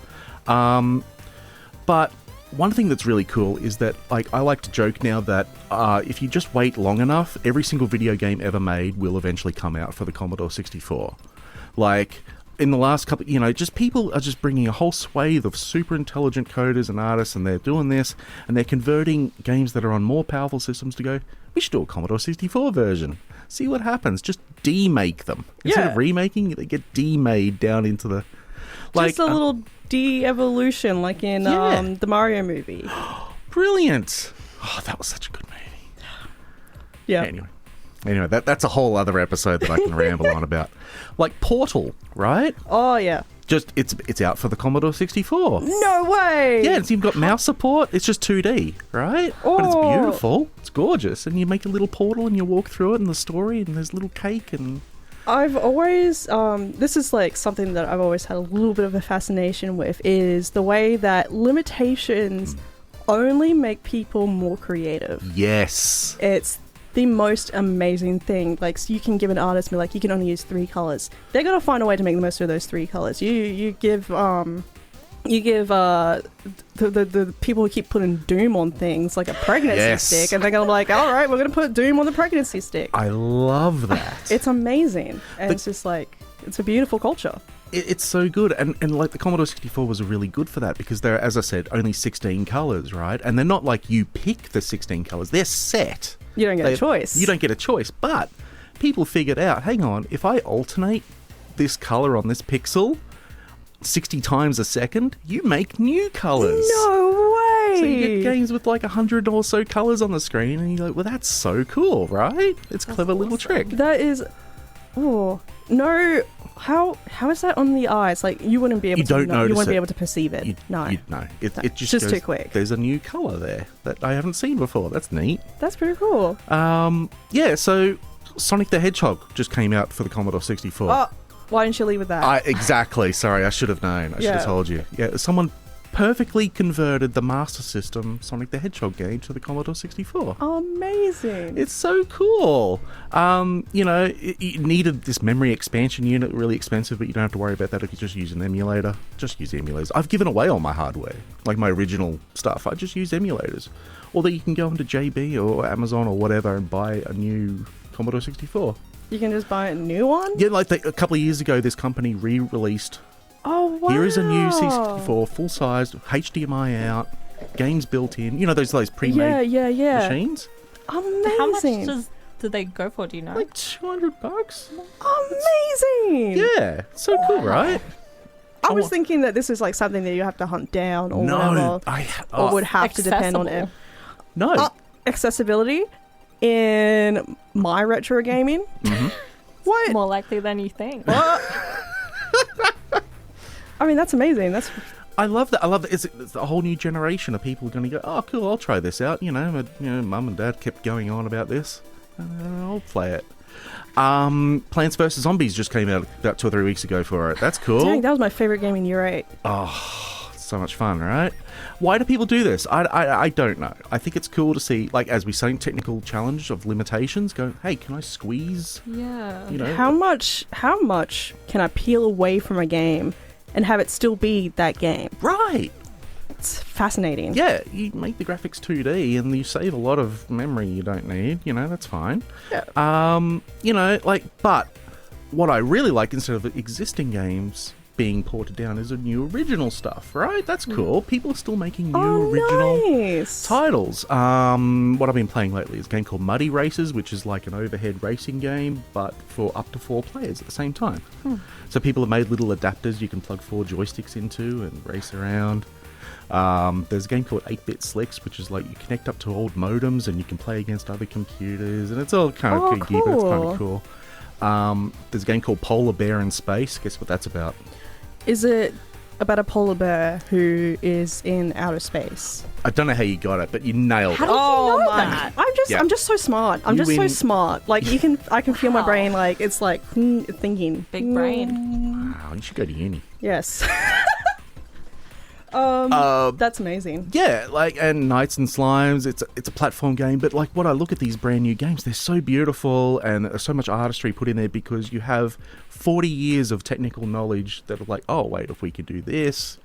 But one thing that's really cool is that, like, I like to joke now that if you just wait long enough, every single video game ever made will eventually come out for the Commodore 64. Like, in the last couple, just people are just bringing a whole swathe of super intelligent coders and artists, and they're doing this, and they're converting games that are on more powerful systems to go, we should do a Commodore 64 version. See what happens. Just demake them. Instead of remaking, they get demade down into the... Just a little de-evolution, like in the Mario movie. Brilliant. Oh, that was such a good movie. Yeah. Anyway. Anyway, that's a whole other episode that I can ramble on about. Like Portal, right? Oh, yeah. Just it's out for the Commodore 64. No way! Yeah, it's even got mouse support. It's just 2D, right? But it's Oh. beautiful. It's gorgeous. And you make a little portal and you walk through it and the story and there's little cake and... I've always, this is like something that I've always had a little bit of a fascination with, is the way that limitations only make people more creative. Yes. It's the most amazing thing. Like, so you can give an artist, be like, you can only use 3 colors. They're gonna find a way to make the most of those 3 colors. You give the people who keep putting Doom on things like a pregnancy Yes. stick, and they're gonna be like, all right, we're gonna put Doom on the pregnancy stick. I love that. It's amazing, and it's just like, it's a beautiful culture. It's so good, and like the Commodore 64 was really good for that because there are, as I said, only 16 colors, right? And they're not like you pick the 16 colors; they're set. You don't get a choice. You don't get a choice, but people figured out, hang on, if I alternate this color on this pixel 60 times a second, you make new colors. No way! So you get games with like 100 or so colors on the screen, and you're like, well, that's so cool, right? It's a clever little trick. That is... Oh, no... How is that on the eyes? Like, you wouldn't be able You to don't notice you wouldn't be it. able to perceive it. No. No. It just just goes, too quick. There's a new color there that I haven't seen before. That's neat. That's pretty cool. Yeah, so Sonic the Hedgehog just came out for the Commodore 64. Oh, why didn't you leave with that? Exactly. Sorry, I should have known. I should have told you. Yeah, someone perfectly converted the Master System Sonic the Hedgehog game to the Commodore 64. Amazing. It's so cool. It needed this memory expansion unit, really expensive, but you don't have to worry about that if you just use an emulator. Just use emulators. I've given away all my hardware, like my original stuff. I just use emulators. Although you can go into JB or Amazon or whatever and buy a new Commodore 64. You can just buy a new one? Yeah, like a couple of years ago, this company re-released. Oh, wow. Here is a new C64, full-sized, HDMI out, games built in. You know, those pre-made machines? Amazing. How much do they go for, do you know? Like $200. Amazing. Yeah, so cool, right? I was thinking that this is like something that you have to hunt down or No, whatever. Or would have to depend on it. No. Accessibility in my retro gaming? Mm-hmm. What? More likely than you think. I mean, that's amazing. I love that. It's a whole new generation of people going to go, oh, cool, I'll try this out. Mum and Dad kept going on about this. I'll play it. Plants vs. Zombies just came out about 2 or 3 weeks ago for it. That's cool. Dang, that was my favorite game in year 8. Oh, so much fun, right? Why do people do this? I don't know. I think it's cool to see, like, as we say, technical challenge of limitations. Go, hey, can I squeeze? Yeah. How much can I peel away from a game and have it still be that game? Right. It's fascinating. Yeah, you make the graphics 2D and you save a lot of memory you don't need. That's fine. Yeah. But what I really like, instead of existing games being ported down, is a new original stuff, right? That's cool. People are still making new original titles. What I've been playing lately is a game called Muddy Races, which is like an overhead racing game, but for up to 4 players at the same time. So people have made little adapters you can plug 4 joysticks into and race around. There's a game called 8-Bit Slicks, which is like you connect up to old modems and you can play against other computers, and it's all kind of geeky, but it's kind of cool. There's a game called Polar Bear in Space. Guess what that's about? Is it about a polar bear who is in outer space? I don't know how you got it, but you nailed it. How did you know that? I'm just so smart. I'm just so smart. Like I can feel my brain like it's like thinking. Big brain. Wow, you should go to uni. Yes. That's amazing. Yeah, and Knights and Slimes, it's a platform game, but like when I look at these brand new games, they're so beautiful and there's so much artistry put in there because you have 40 years of technical knowledge that are like, oh wait, if we could do this.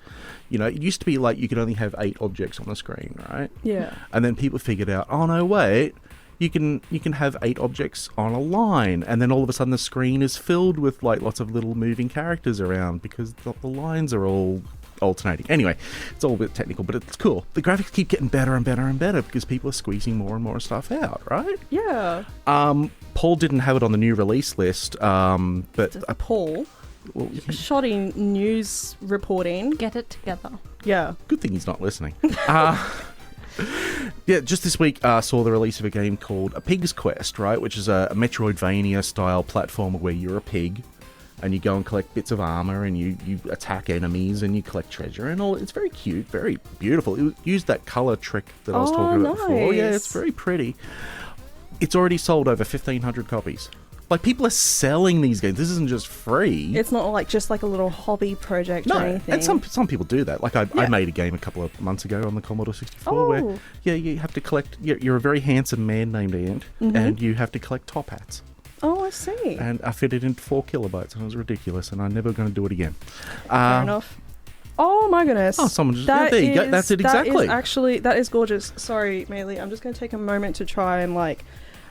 It used to be like you could only have 8 objects on the screen, right? Yeah. And then people figured out, oh no, wait, you can have 8 objects on a line, and then all of a sudden the screen is filled with like lots of little moving characters around because the lines are all alternating. Anyway, it's all a bit technical, but it's cool. The graphics keep getting better and better and better because people are squeezing more and more stuff out, right? Yeah. Paul didn't have it on the new release list, but Paul, shoddy news reporting. Get it together. Yeah. Good thing he's not listening. Yeah, just this week saw the release of a game called A Pig's Quest, right? Which is a Metroidvania-style platformer where you're a pig and you go and collect bits of armor and you attack enemies and you collect treasure and all. It's very cute, very beautiful. It used that color trick that I was talking about before. Yeah, it's very pretty. It's already sold over 1,500 copies. Like, people are selling these games. This isn't just free. It's not like just like a little hobby project or anything. And some people do that. Like, I made a game a couple of months ago on the Commodore 64 where, you have to collect... You're a very handsome man named Ant, and you have to collect top hats. Oh, I see. And I fit it into 4 kilobytes, and it was ridiculous, and I'm never going to do it again. Fair enough. Oh my goodness. Oh, someone just... there you go. That's it exactly. That is gorgeous. Sorry, Maylee. I'm just going to take a moment to try and, like...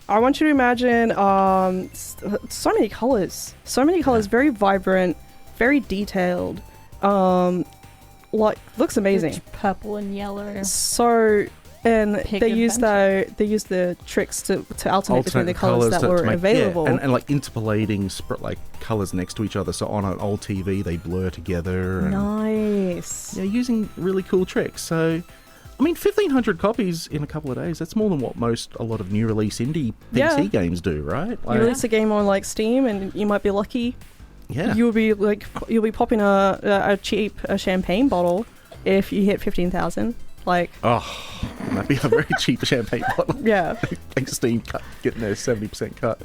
I want you to imagine so many colors. So many colors, very vibrant, very detailed. Looks amazing. Rich purple and yellow. So... And Pig they use adventure. the tricks to alternate between the colors that were available. Yeah, and like interpolating colors next to each other. So on an old TV, they blur together. And, nice. Yeah, using really cool tricks. So, I mean, 1,500 copies in a couple of days. That's more than what a lot of new release indie PC games do, right? You release a game on like Steam, and you might be lucky. Yeah. You'll be popping a cheap champagne bottle if you hit 15,000. Like, that'd be a very cheap champagne bottle. Yeah. Thanks, Steam getting their 70% cut.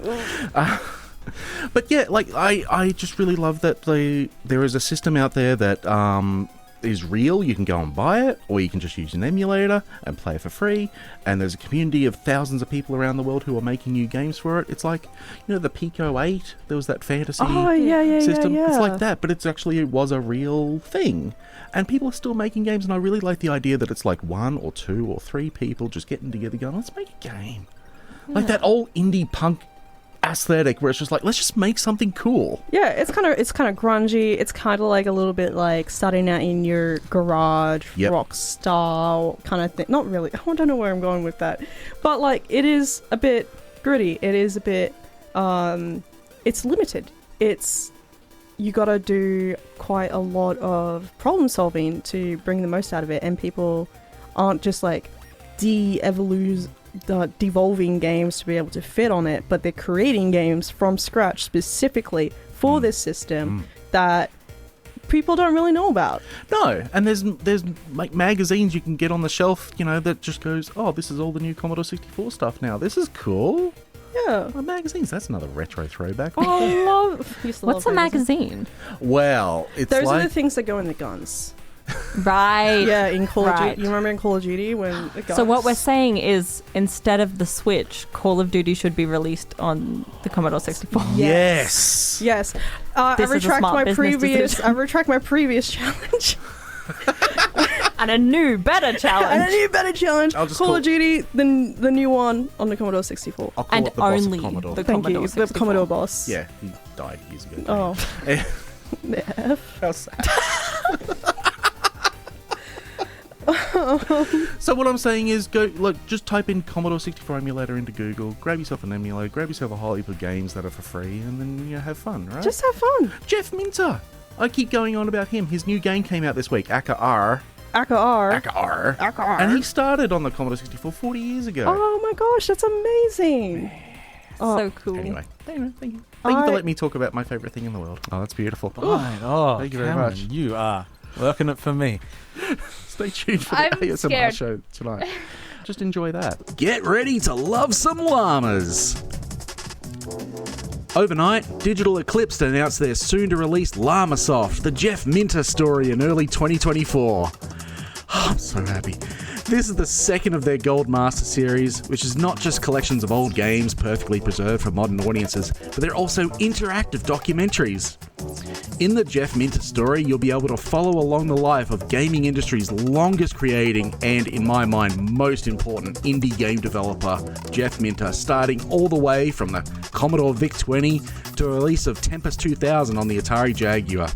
But yeah, like I just really love that there is a system out there that is real. You can go and buy it, or you can just use an emulator and play it for free. And there's a community of thousands of people around the world who are making new games for it. It's like, the Pico 8. There was that fantasy system. Yeah. It's like that, but it was a real thing. And people are still making games, and I really like the idea that it's like 1 or 2 or 3 people just getting together going, let's make a game. Yeah. Like that old indie punk aesthetic where it's just like, let's just make something cool. Yeah, it's kind of grungy. It's kind of like a little bit like starting out in your garage, rock style kind of thing. Not really. I don't know where I'm going with that. But like, it is a bit gritty. It is a bit, it's limited. You gotta do quite a lot of problem solving to bring the most out of it, and people aren't just like devolving games to be able to fit on it, but they're creating games from scratch specifically for this system that people don't really know about. No, and there's like magazines you can get on the shelf, that just goes, oh, this is all the new Commodore 64 stuff now. This is cool. Yeah. Magazines, that's another retro throwback. What's a magazine? Well, it's those are the things that go in the guns. Right. Yeah, in Call of Duty. You remember in Call of Duty when the guns... So what we're saying is, instead of the Switch, Call of Duty should be released on the Commodore 64. Yes. I retract my previous challenge. And a new, better challenge. Call of Duty, the new one on the Commodore 64. I'll call it the boss of Commodore. Thank you, the Commodore boss. Yeah, he died years ago. Oh. How sad. So what I'm saying is, just type in Commodore 64 emulator into Google, grab yourself an emulator, grab yourself a whole heap of games that are for free, and then have fun, right? Just have fun. Jeff Minter. I keep going on about him. His new game came out this week, Aka R. And he started on the Commodore 64 40 years ago. Oh my gosh, that's amazing. So cool. Anyway, thank you. Thank you for letting me talk about my favourite thing in the world. Oh, that's beautiful. Fine. Oh, thank you very much. You are working it for me. Stay tuned for the ASMR show tonight. Just enjoy that. Get ready to love some llamas. Overnight, Digital Eclipse announced their soon-to-release LlamaSoft, the Jeff Minter story in early 2024. I'm so happy. This is the second of their Gold Master series, which is not just collections of old games perfectly preserved for modern audiences, but they're also interactive documentaries. In the Jeff Minter story, you'll be able to follow along the life of gaming industry's longest creating and, in my mind, most important indie game developer, Jeff Minter, starting all the way from the Commodore VIC-20 to a release of Tempest 2000 on the Atari Jaguar.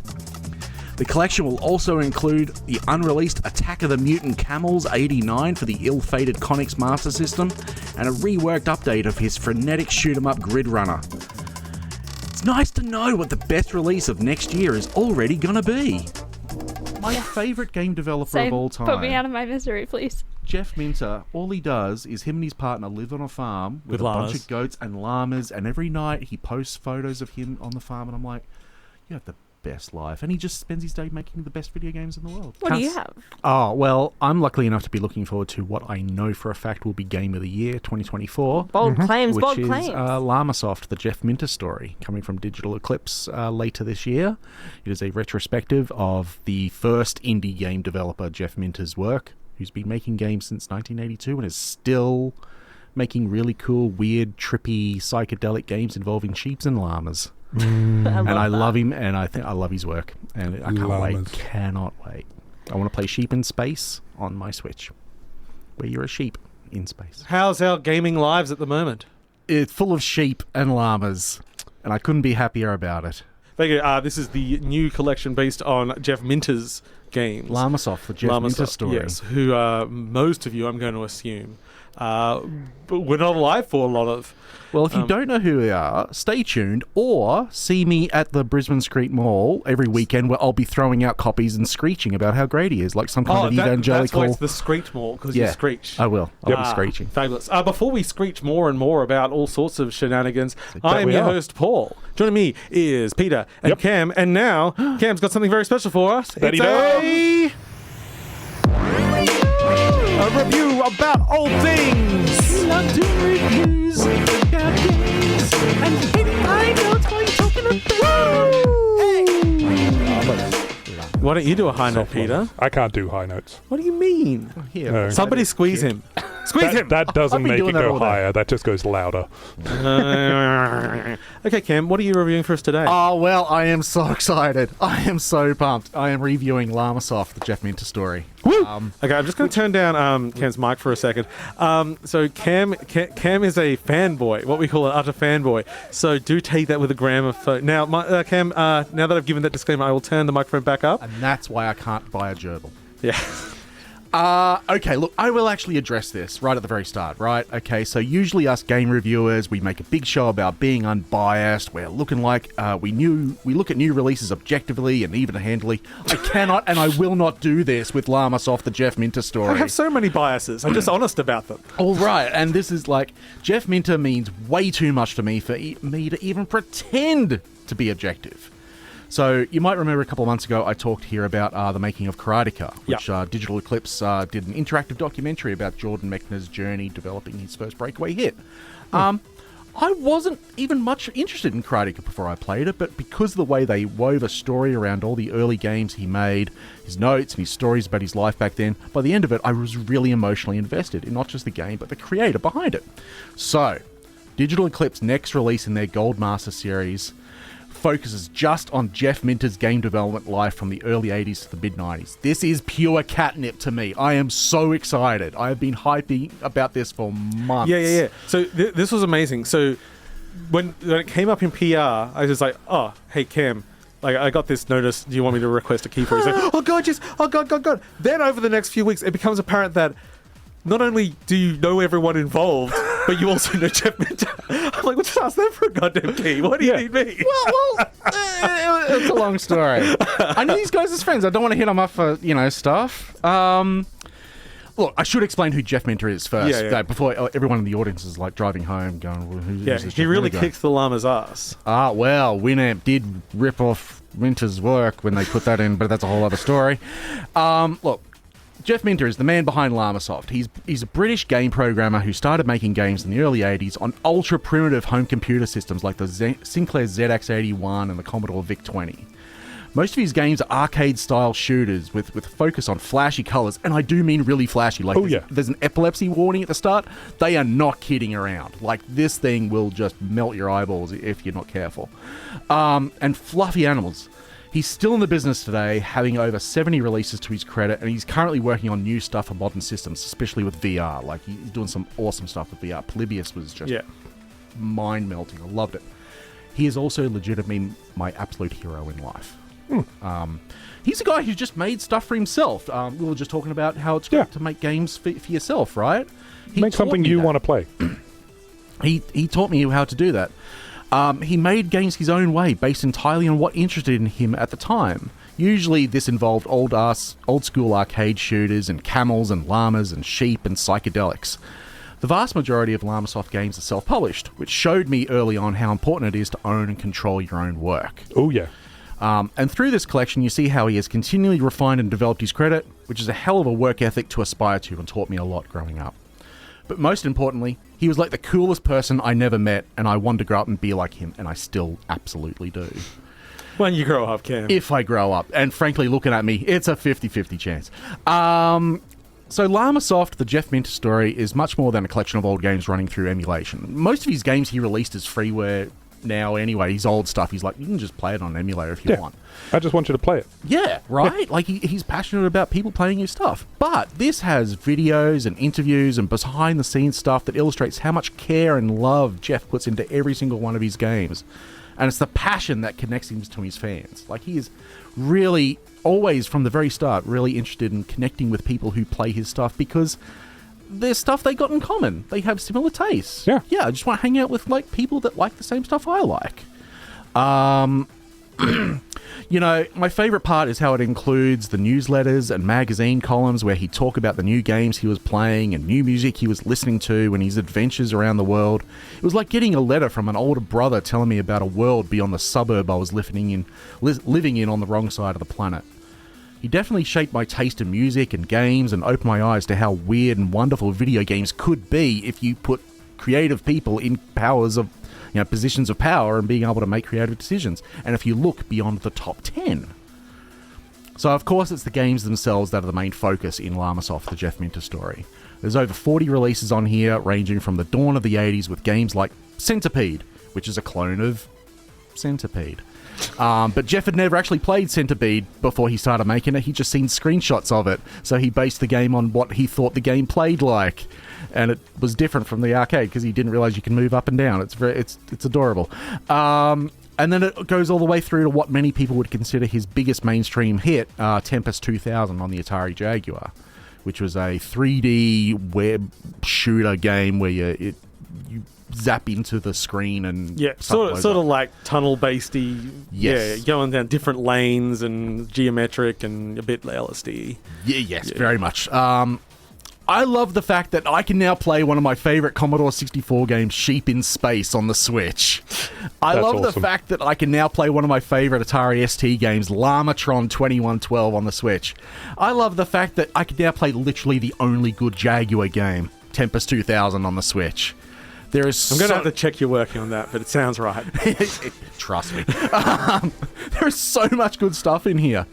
The collection will also include the unreleased Attack of the Mutant Camels 89 for the ill-fated Conix Master System, and a reworked update of his frenetic shoot-'em-up Grid Runner. It's nice to know what the best release of next year is already gonna be. My favourite game developer of all time. Put me out of my misery, please. Jeff Minter, all he does is him and his partner live on a farm with a bunch of goats and llamas, and every night he posts photos of him on the farm, and I'm like, you have the best life. And he just spends his day making the best video games in the world. What do you have? Oh, well, I'm lucky enough to be looking forward to what I know for a fact will be Game of the Year 2024. Bold claims, which bold is, claims. Llamasoft, the Jeff Minter story, coming from Digital Eclipse later this year. It is a retrospective of the first indie game developer, Jeff Minter's work, who's been making games since 1982 and is still making really cool, weird, trippy, psychedelic games involving sheeps and llamas. I love him, and I think I love his work, and I cannot wait. I want to play Sheep in Space on my Switch, where you're a sheep in space. How's our gaming lives at the moment? It's full of sheep and llamas, and I couldn't be happier about it. Thank you. This is the new collection based on Jeff Minter's games. Llamasoft, the Jeff Minter story. Yes, who most of you, I'm going to assume, but we're not alive for a lot of. Well, if you don't know who they are, stay tuned, or see me at the Brisbane Street Mall every weekend, where I'll be throwing out copies and screeching about how great he is, like some kind of evangelical... That's why it's the Screech Mall, because you screech. I will. I'll be screeching. Fabulous. Before we screech more and more about all sorts of shenanigans, I am your host, Paul. Joining me is Peter and Cam, and now Cam's got something very special for us. That it's a review about old things. We love doing reviews about games, and I know it's what you're talking about. Why don't you do a high note, Peter? I can't do high notes. What do you mean? No. Somebody squeeze him. Squeeze him! That doesn't make it go higher. That just goes louder. Okay, Cam, what are you reviewing for us today? Oh, well, I am so excited. I am so pumped. I am reviewing Llamasoft, the Jeff Minter story. Woo! Okay, I'm just going to turn down Cam's mic for a second. So Cam is a fanboy, what we call an utter fanboy. So do take that with a gram of... Now, Cam, now that I've given that disclaimer, I will turn the microphone back up. And that's why I can't buy a gerbil. Yeah. Okay, look, I will actually address this right at the very start, right? Okay, so usually us game reviewers, we make a big show about being unbiased. We're looking like we look at new releases objectively and even-handedly. I cannot and I will not do this with Llamasoft, the Jeff Minter story. I have so many biases. I'm just honest about them. All right, and this is like, Jeff Minter means way too much to me for me to even pretend to be objective. So you might remember a couple of months ago I talked here about the making of Karateka, which Digital Eclipse did an interactive documentary about Jordan Mechner's journey developing his first breakaway hit. I wasn't even much interested in Karateka before I played it, but because of the way they wove a story around all the early games he made, his notes and his stories about his life back then, by the end of it I was really emotionally invested in not just the game, but the creator behind it. So, Digital Eclipse's next release in their Gold Master series focuses just on Jeff Minter's game development life from the early 80s to the mid-90s. This is pure catnip to me. I am so excited. I have been hyping about this for months. Yeah. So this was amazing. So when it came up in PR, I was like, oh, hey, Cam, like, I got this notice. Do you want me to request a key for it? He's like, oh, God, yes. Oh, God. Then over the next few weeks, it becomes apparent that not only do you know everyone involved, but you also know Jeff Minter. I'm like, well, just ask them for a goddamn key. What do you need me? Well, it's a long story. I know these guys as friends. I don't want to hit them up for, stuff. Look, I should explain who Jeff Minter is first, before everyone in the audience is like driving home going, well, who's this he Jeff really Minter guy? kicks the llama's ass. Well, Winamp did rip off Minter's work when they put that in, but that's a whole other story. Look, Jeff Minter is the man behind Llamasoft. He's a British game programmer who started making games in the early 80s on ultra-primitive home computer systems like the Sinclair ZX81 and the Commodore VIC-20. Most of his games are arcade-style shooters with focus on flashy colours, and I do mean really flashy. Like, there's an epilepsy warning at the start. They are not kidding around. Like, this thing will just melt your eyeballs if you're not careful. And fluffy animals. He's still in the business today, having over 70 releases to his credit, and he's currently working on new stuff for modern systems, especially with VR. Like, he's doing some awesome stuff with VR. Polybius was just mind-melting. I loved it. He is also legitimately my absolute hero in life. He's a guy who's just made stuff for himself. We were just talking about how it's great to make games for yourself, right? Make something you want to play. He taught me how to do that. He made games his own way, based entirely on what interested in him at the time. Usually this involved old school arcade shooters and camels and llamas and sheep and psychedelics. The vast majority of Llamasoft games are self-published, which showed me early on how important it is to own and control your own work. Oh, yeah. And through this collection, you see how he has continually refined and developed his credit, which is a hell of a work ethic to aspire to and taught me a lot growing up. But most importantly, he was like the coolest person I never met, and I wanted to grow up and be like him, and I still absolutely do. When you grow up, Cam. If I grow up. And frankly, looking at me, it's a 50-50 chance. So Llamasoft, the Jeff Minter story, is much more than a collection of old games running through emulation. Most of his games he released as freeware now anyway. His old stuff, he's like, you can just play it on an emulator if you want. I just want you to play it. Yeah, right? Yeah. Like, he's passionate about people playing his stuff. But this has videos and interviews and behind-the-scenes stuff that illustrates how much care and love Jeff puts into every single one of his games. And it's the passion that connects him to his fans. Like, he is really, always from the very start, really interested in connecting with people who play his stuff because there's stuff they got in common. They have similar tastes. Yeah. Yeah, I just want to hang out with, like, people that like the same stuff I like. You know, my favorite part is how it includes the newsletters and magazine columns where he'd talk about the new games he was playing and new music he was listening to and his adventures around the world. It was like getting a letter from an older brother telling me about a world beyond the suburb I was living in on the wrong side of the planet. He definitely shaped my taste in music and games and opened my eyes to how weird and wonderful video games could be if you put creative people in positions of power and being able to make creative decisions. And if you look beyond the top 10. So, of course, it's the games themselves that are the main focus in Llamasoft, the Jeff Minter story. There's over 40 releases on here, ranging from the dawn of the 80s with games like Centipede, which is a clone of Centipede. But Jeff had never actually played Centipede before he started making it. He'd just seen screenshots of it. So he based the game on what he thought the game played like. And it was different from the arcade because he didn't realize you can move up and down. It's adorable. And then it goes all the way through to what many people would consider his biggest mainstream hit, Tempest 2000 on the Atari Jaguar, which was a 3D web shooter game where you zap into the screen and sort of like tunnel-basedy. Yes. Yeah, going down different lanes and geometric and a bit LSD. Yes, very much. I love the fact that I can now play one of my favorite Commodore 64 games, Sheep in Space, on the Switch. I love the fact that I can now play one of my favorite Atari ST games, Llamatron 2112, on the Switch. I love the fact that I can now play literally the only good Jaguar game, Tempest 2000, on the Switch. I'm going to have to check you're working on that, but it sounds right. Trust me. There is so much good stuff in here.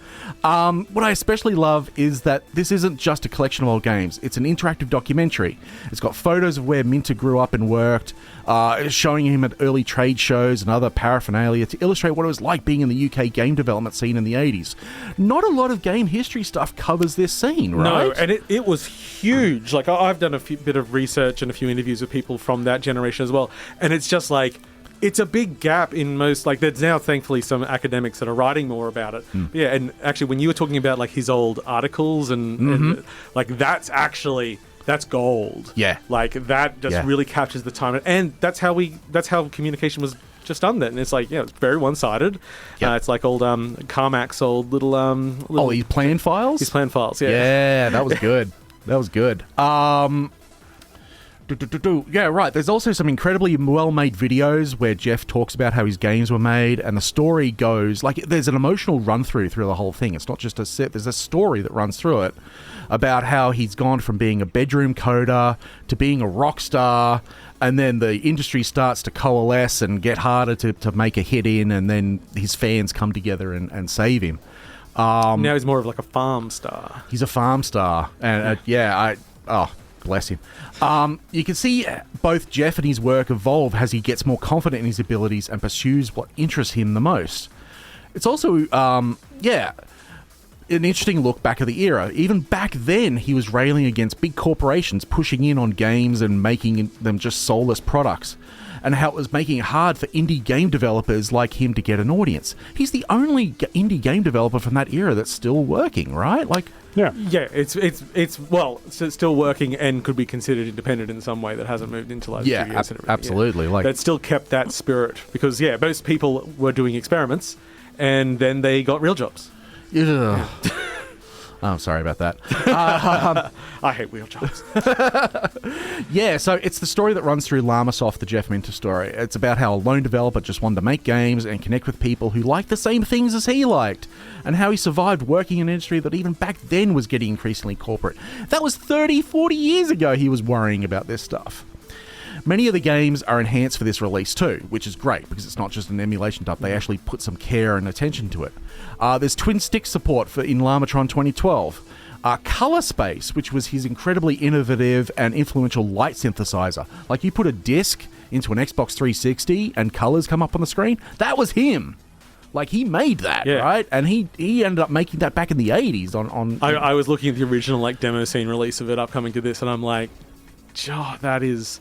What I especially love is that this isn't just a collection of old games. It's an interactive documentary. It's got photos of where Minter grew up and worked, showing him at early trade shows and other paraphernalia to illustrate what it was like being in the UK game development scene in the 80s. Not a lot of game history stuff covers this scene, right? No, and it was huge. Like, I've done a bit of research and a few interviews with people from that generation as well, and it's just like it's a big gap in most, like, there's now thankfully some academics that are writing more about it. Yeah, and actually when you were talking about like his old articles and like that's gold. Yeah, like that just really captures the time, and that's how communication was just done then. And it's like, it's very one-sided. It's like old Carmack's old little his plan files. Yeah, that was good. That was good. Yeah, right. There's also some incredibly well-made videos where Jeff talks about how his games were made, and the story goes, like, there's an emotional run-through through the whole thing. It's not just a set. There's a story that runs through it about how he's gone from being a bedroom coder to being a rock star, and then the industry starts to coalesce and get harder to make a hit in, and then his fans come together and save him. Now he's more of like a farm star. He's a farm star. And bless him. You can see both Jeff and his work evolve as he gets more confident in his abilities and pursues what interests him the most. It's also, an interesting look back at the era. Even back then, he was railing against big corporations pushing in on games and making them just soulless products, and how it was making it hard for indie game developers like him to get an audience. He's the only indie game developer from that era that's still working, right? Like, it's still working and could be considered independent in some way that hasn't moved into like studios and everything. Absolutely. Like, that still kept that spirit because most people were doing experiments and then they got real jobs. Ugh. I'm sorry about that. I hate wheel jobs. Yeah, so it's the story that runs through Llamasoft, the Jeff Minter story. It's about how a lone developer just wanted to make games and connect with people who liked the same things as he liked, and how he survived working in an industry that even back then was getting increasingly corporate. That was 30, 40 years ago he was worrying about this stuff. Many of the games are enhanced for this release too, which is great because it's not just an emulation dump. They actually put some care and attention to it. There's twin stick support in Llamatron 2012. Color Space, which was his incredibly innovative and influential light synthesizer. Like, you put a disc into an Xbox 360 and colors come up on the screen. That was him. Like, he made that, right? And he ended up making that back in the 80s on I was looking at the original like demo scene release of it upcoming to this, and I'm like, that is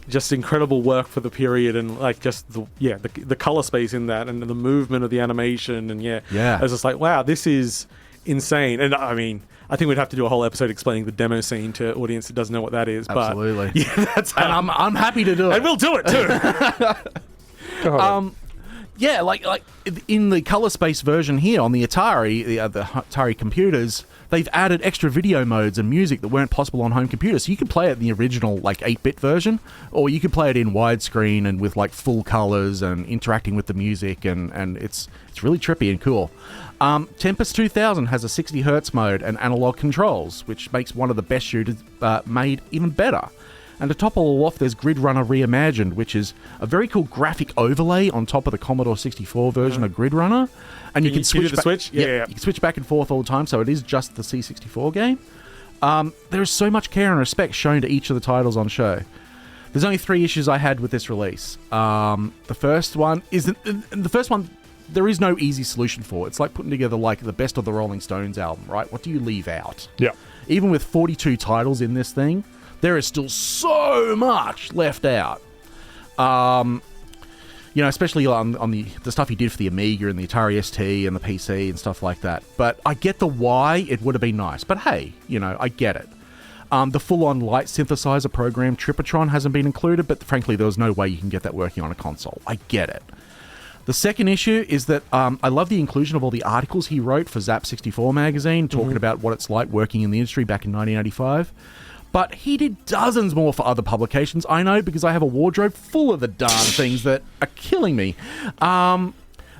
just incredible work for the period, and like just the color space in that, and the movement of the animation, and I was just like, wow, this is insane. And I mean, I think we'd have to do a whole episode explaining the demo scene to audience that doesn't know what that is. Absolutely. But yeah, that's how, and I'm happy to do it, and we'll do it too. Yeah, like in the color space version here on the Atari, the Atari computers, they've added extra video modes and music that weren't possible on home computers. So you could play it in the original like 8-bit version, or you could play it in widescreen and with like full colors and interacting with the music, and it's really trippy and cool. Tempest 2000 has a 60 hertz mode and analog controls, which makes one of the best shooters made even better. And to top it all off, there's Grid Runner Reimagined, which is a very cool graphic overlay on top of the Commodore 64 version of Grid Runner. And you can switch the switch? Yeah. You can switch back and forth all the time, so it is just the C64 game. There is so much care and respect shown to each of the titles on show. There's only 3 issues I had with this release. The first one, there is no easy solution for. It's like putting together like the best of the Rolling Stones album, right? What do you leave out? Yeah. Even with 42 titles in this thing, there is still so much left out. Especially on the stuff he did for the Amiga and the Atari ST and the PC and stuff like that. But I get the why it would have been nice. But hey, I get it. The full-on light synthesizer program Tripitron hasn't been included, but frankly, there was no way you can get that working on a console. I get it. The second issue is that I love the inclusion of all the articles he wrote for Zap 64 magazine, talking about what it's like working in the industry back in 1985. But he did dozens more for other publications, I know, because I have a wardrobe full of the darn things that are killing me. The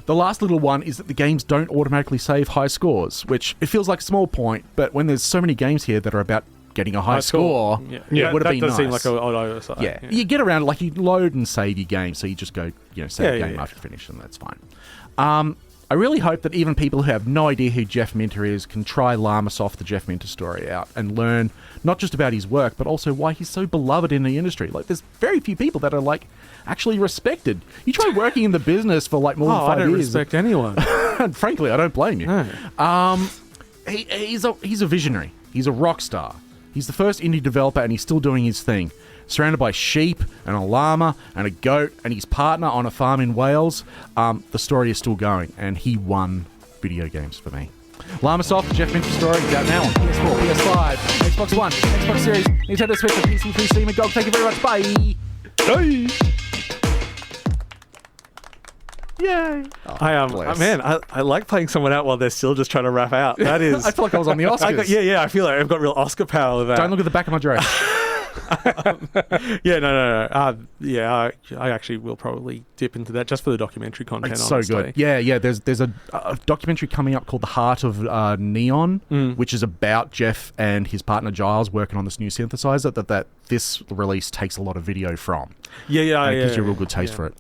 last little one is that the games don't automatically save high scores, which it feels like a small point, but when there's so many games here that are about getting a high score, it would have been nice. That does seem like an odd oversight. Yeah, you get around, like you load and save your game, so you just go, save the game after you finish, and that's fine. I really hope that even people who have no idea who Jeff Minter is can try Llamasoft, the Jeff Minter story out, and learn not just about his work, but also why he's so beloved in the industry. Like, there's very few people that are, like, actually respected. You try working in the business for, like, more than 5 years. I don't respect anyone. And frankly, I don't blame you. No. He's a visionary. He's a rock star. He's the first indie developer, and he's still doing his thing. Surrounded by sheep and a llama and a goat and his partner on a farm in Wales, the story is still going, and he won video games for me. Llamasoft, the Jeff Minter story, is out now on PS4, PS5, Xbox One, Xbox Series, Nintendo Switch, and PC through Steam and GOG. Thank you very much. Bye. Bye. Yay. I like playing someone out while they're still just trying to rap out. That is. I feel like I was on the Oscars. I feel like I've got real Oscar power with that. Don't look at the back of my dress. No. I actually will probably dip into that just for the documentary content. It's so good. Yeah. There's a documentary coming up called The Heart of Neon, which is about Jeff and his partner Giles working on this new synthesizer that this release takes a lot of video from. It gives you a real good taste for it.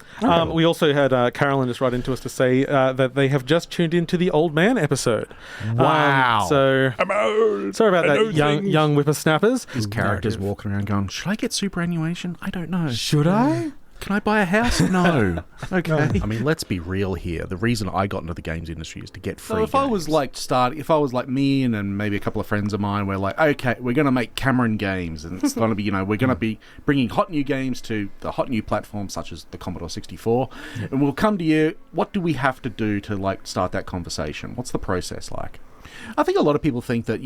We also had Carolyn just write into us to say that they have just tuned into the Old Man episode. Wow. Sorry about that, young whippersnappers. His character's walking around going, should I get superannuation? I don't know. Should I? Can I buy a house? No. Okay. I mean, let's be real here. The reason I got into the games industry is to get free games. If I was like me and maybe a couple of friends of mine, we're like, okay, we're going to make Cameron games, and it's going to be, we're going to be bringing hot new games to the hot new platforms such as the Commodore 64, and we'll come to you. What do we have to do to start that conversation? What's the process like? I think a lot of people think that,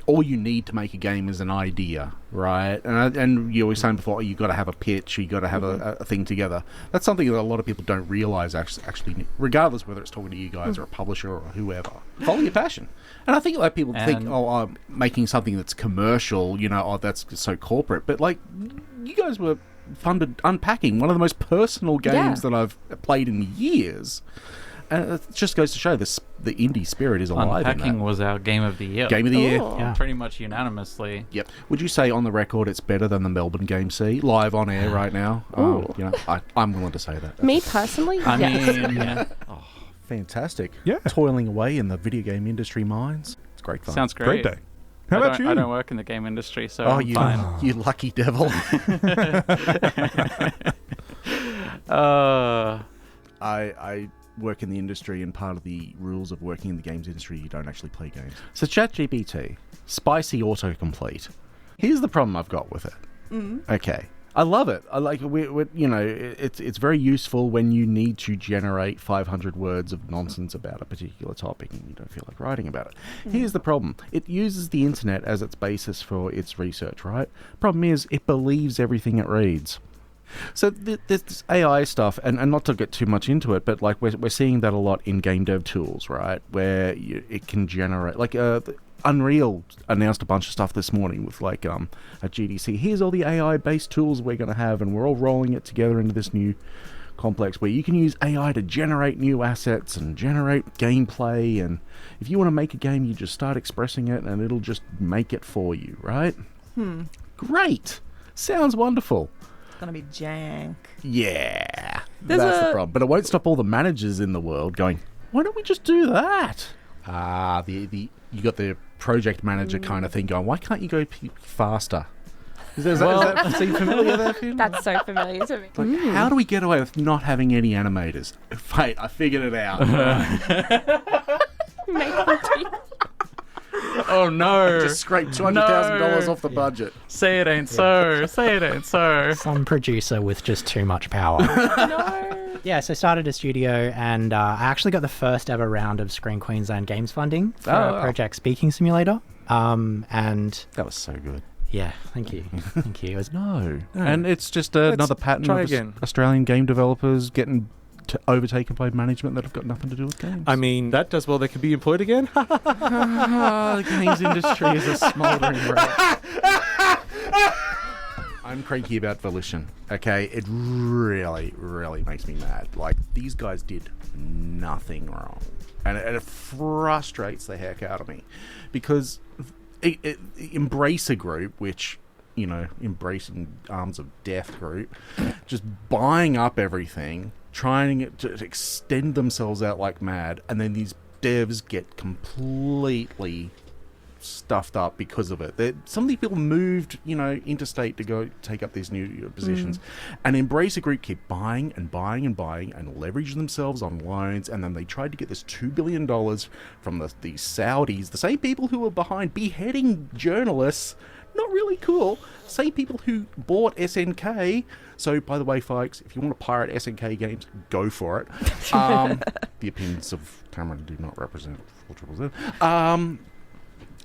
all you need to make a game is an idea, right? And you were saying before, you got to have a pitch, you got to have a thing together. That's something that a lot of people don't realize actually, regardless whether it's talking to you guys or a publisher or whoever. Follow your passion. And I think like people think, I'm making something that's commercial, that's so corporate. But like, you guys were funded Unpacking, one of the most personal games that I've played in years. And it just goes to show the indie spirit is alive. Unpacking was our game of the year. Game of the year. Yeah. Pretty much unanimously. Yep. Would you say on the record it's better than the Melbourne Game C? Live on air right now. I'm willing to say that. Me personally? I mean, yeah. Oh, fantastic. Yeah. Toiling away in the video game industry mines. It's great fun. Sounds great. Great day. How about you? I don't work in the game industry, so I'm fine. You lucky devil. I work in the industry, and part of the rules of working in the games industry, you don't actually play games. So ChatGPT, spicy autocomplete. Here's the problem I've got with it. Okay. I love it. I like it's very useful when you need to generate 500 words of nonsense about a particular topic and you don't feel like writing about it. Here's the problem. It uses the internet as its basis for its research, right? Problem is, it believes everything it reads. So this AI stuff, and not to get too much into it, but like we're seeing that a lot in game dev tools, right? Where it can generate, like Unreal announced a bunch of stuff this morning with like at GDC. Here's all the AI-based tools we're going to have, and we're all rolling it together into this new complex where you can use AI to generate new assets and generate gameplay. And if you want to make a game, you just start expressing it, and it'll just make it for you, right? Great. Sounds wonderful. Gonna be jank. Yeah, that's the problem. But it won't stop all the managers in the world going, why don't we just do that? You got the project manager kind of thing going, why can't you go faster? Does that seem familiar there, Finn? That's so familiar to me. Like, how do we get away with not having any animators? Wait, I figured it out. Oh no! Just scraped $200,000 off the budget. Say it ain't so. Say it ain't so. Some producer with just too much power. No. Yeah, so I started a studio, and I actually got the first ever round of Screen Queensland Games funding for Project Speaking Simulator. And that was so good. Yeah, thank you. Thank you. It was and it's just another pattern of Australian game developers getting overtaken by management that have got nothing to do with games. I mean, that does well. They can be employed again. The games industry is a smouldering wreck. I'm cranky about Volition. Okay, it really, really makes me mad. Like, these guys did nothing wrong, and it frustrates the heck out of me because Embracer Group, which, Embracing Arms of Death Group, just buying up everything, trying to extend themselves out like mad, and then these devs get completely stuffed up because of it. Some of these people moved, interstate to go take up these new positions, and Embracer Group keep buying and buying and buying and leverage themselves on loans, and then they tried to get this $2 billion from the Saudis, the same people who were behind beheading journalists. Not really cool. Same people who bought SNK. So, by the way, folks, if you want to pirate SNK games, go for it. The opinions of Cameron do not represent 4ZZZ.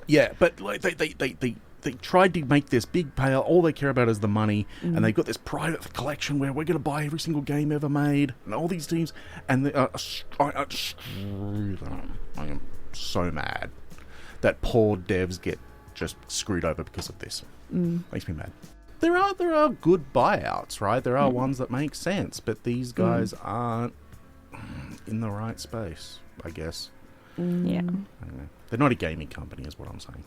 Yeah, but like, they tried to make this big payout. All they care about is the money, and they've got this private collection where we're going to buy every single game ever made, and all these teams, and screw them. I am so mad that poor devs get just screwed over because of this. Makes me mad. There are good buyouts, right? There are ones that make sense, but these guys aren't in the right space, I guess. Yeah. I don't know. They're not a gaming company, is what I'm saying.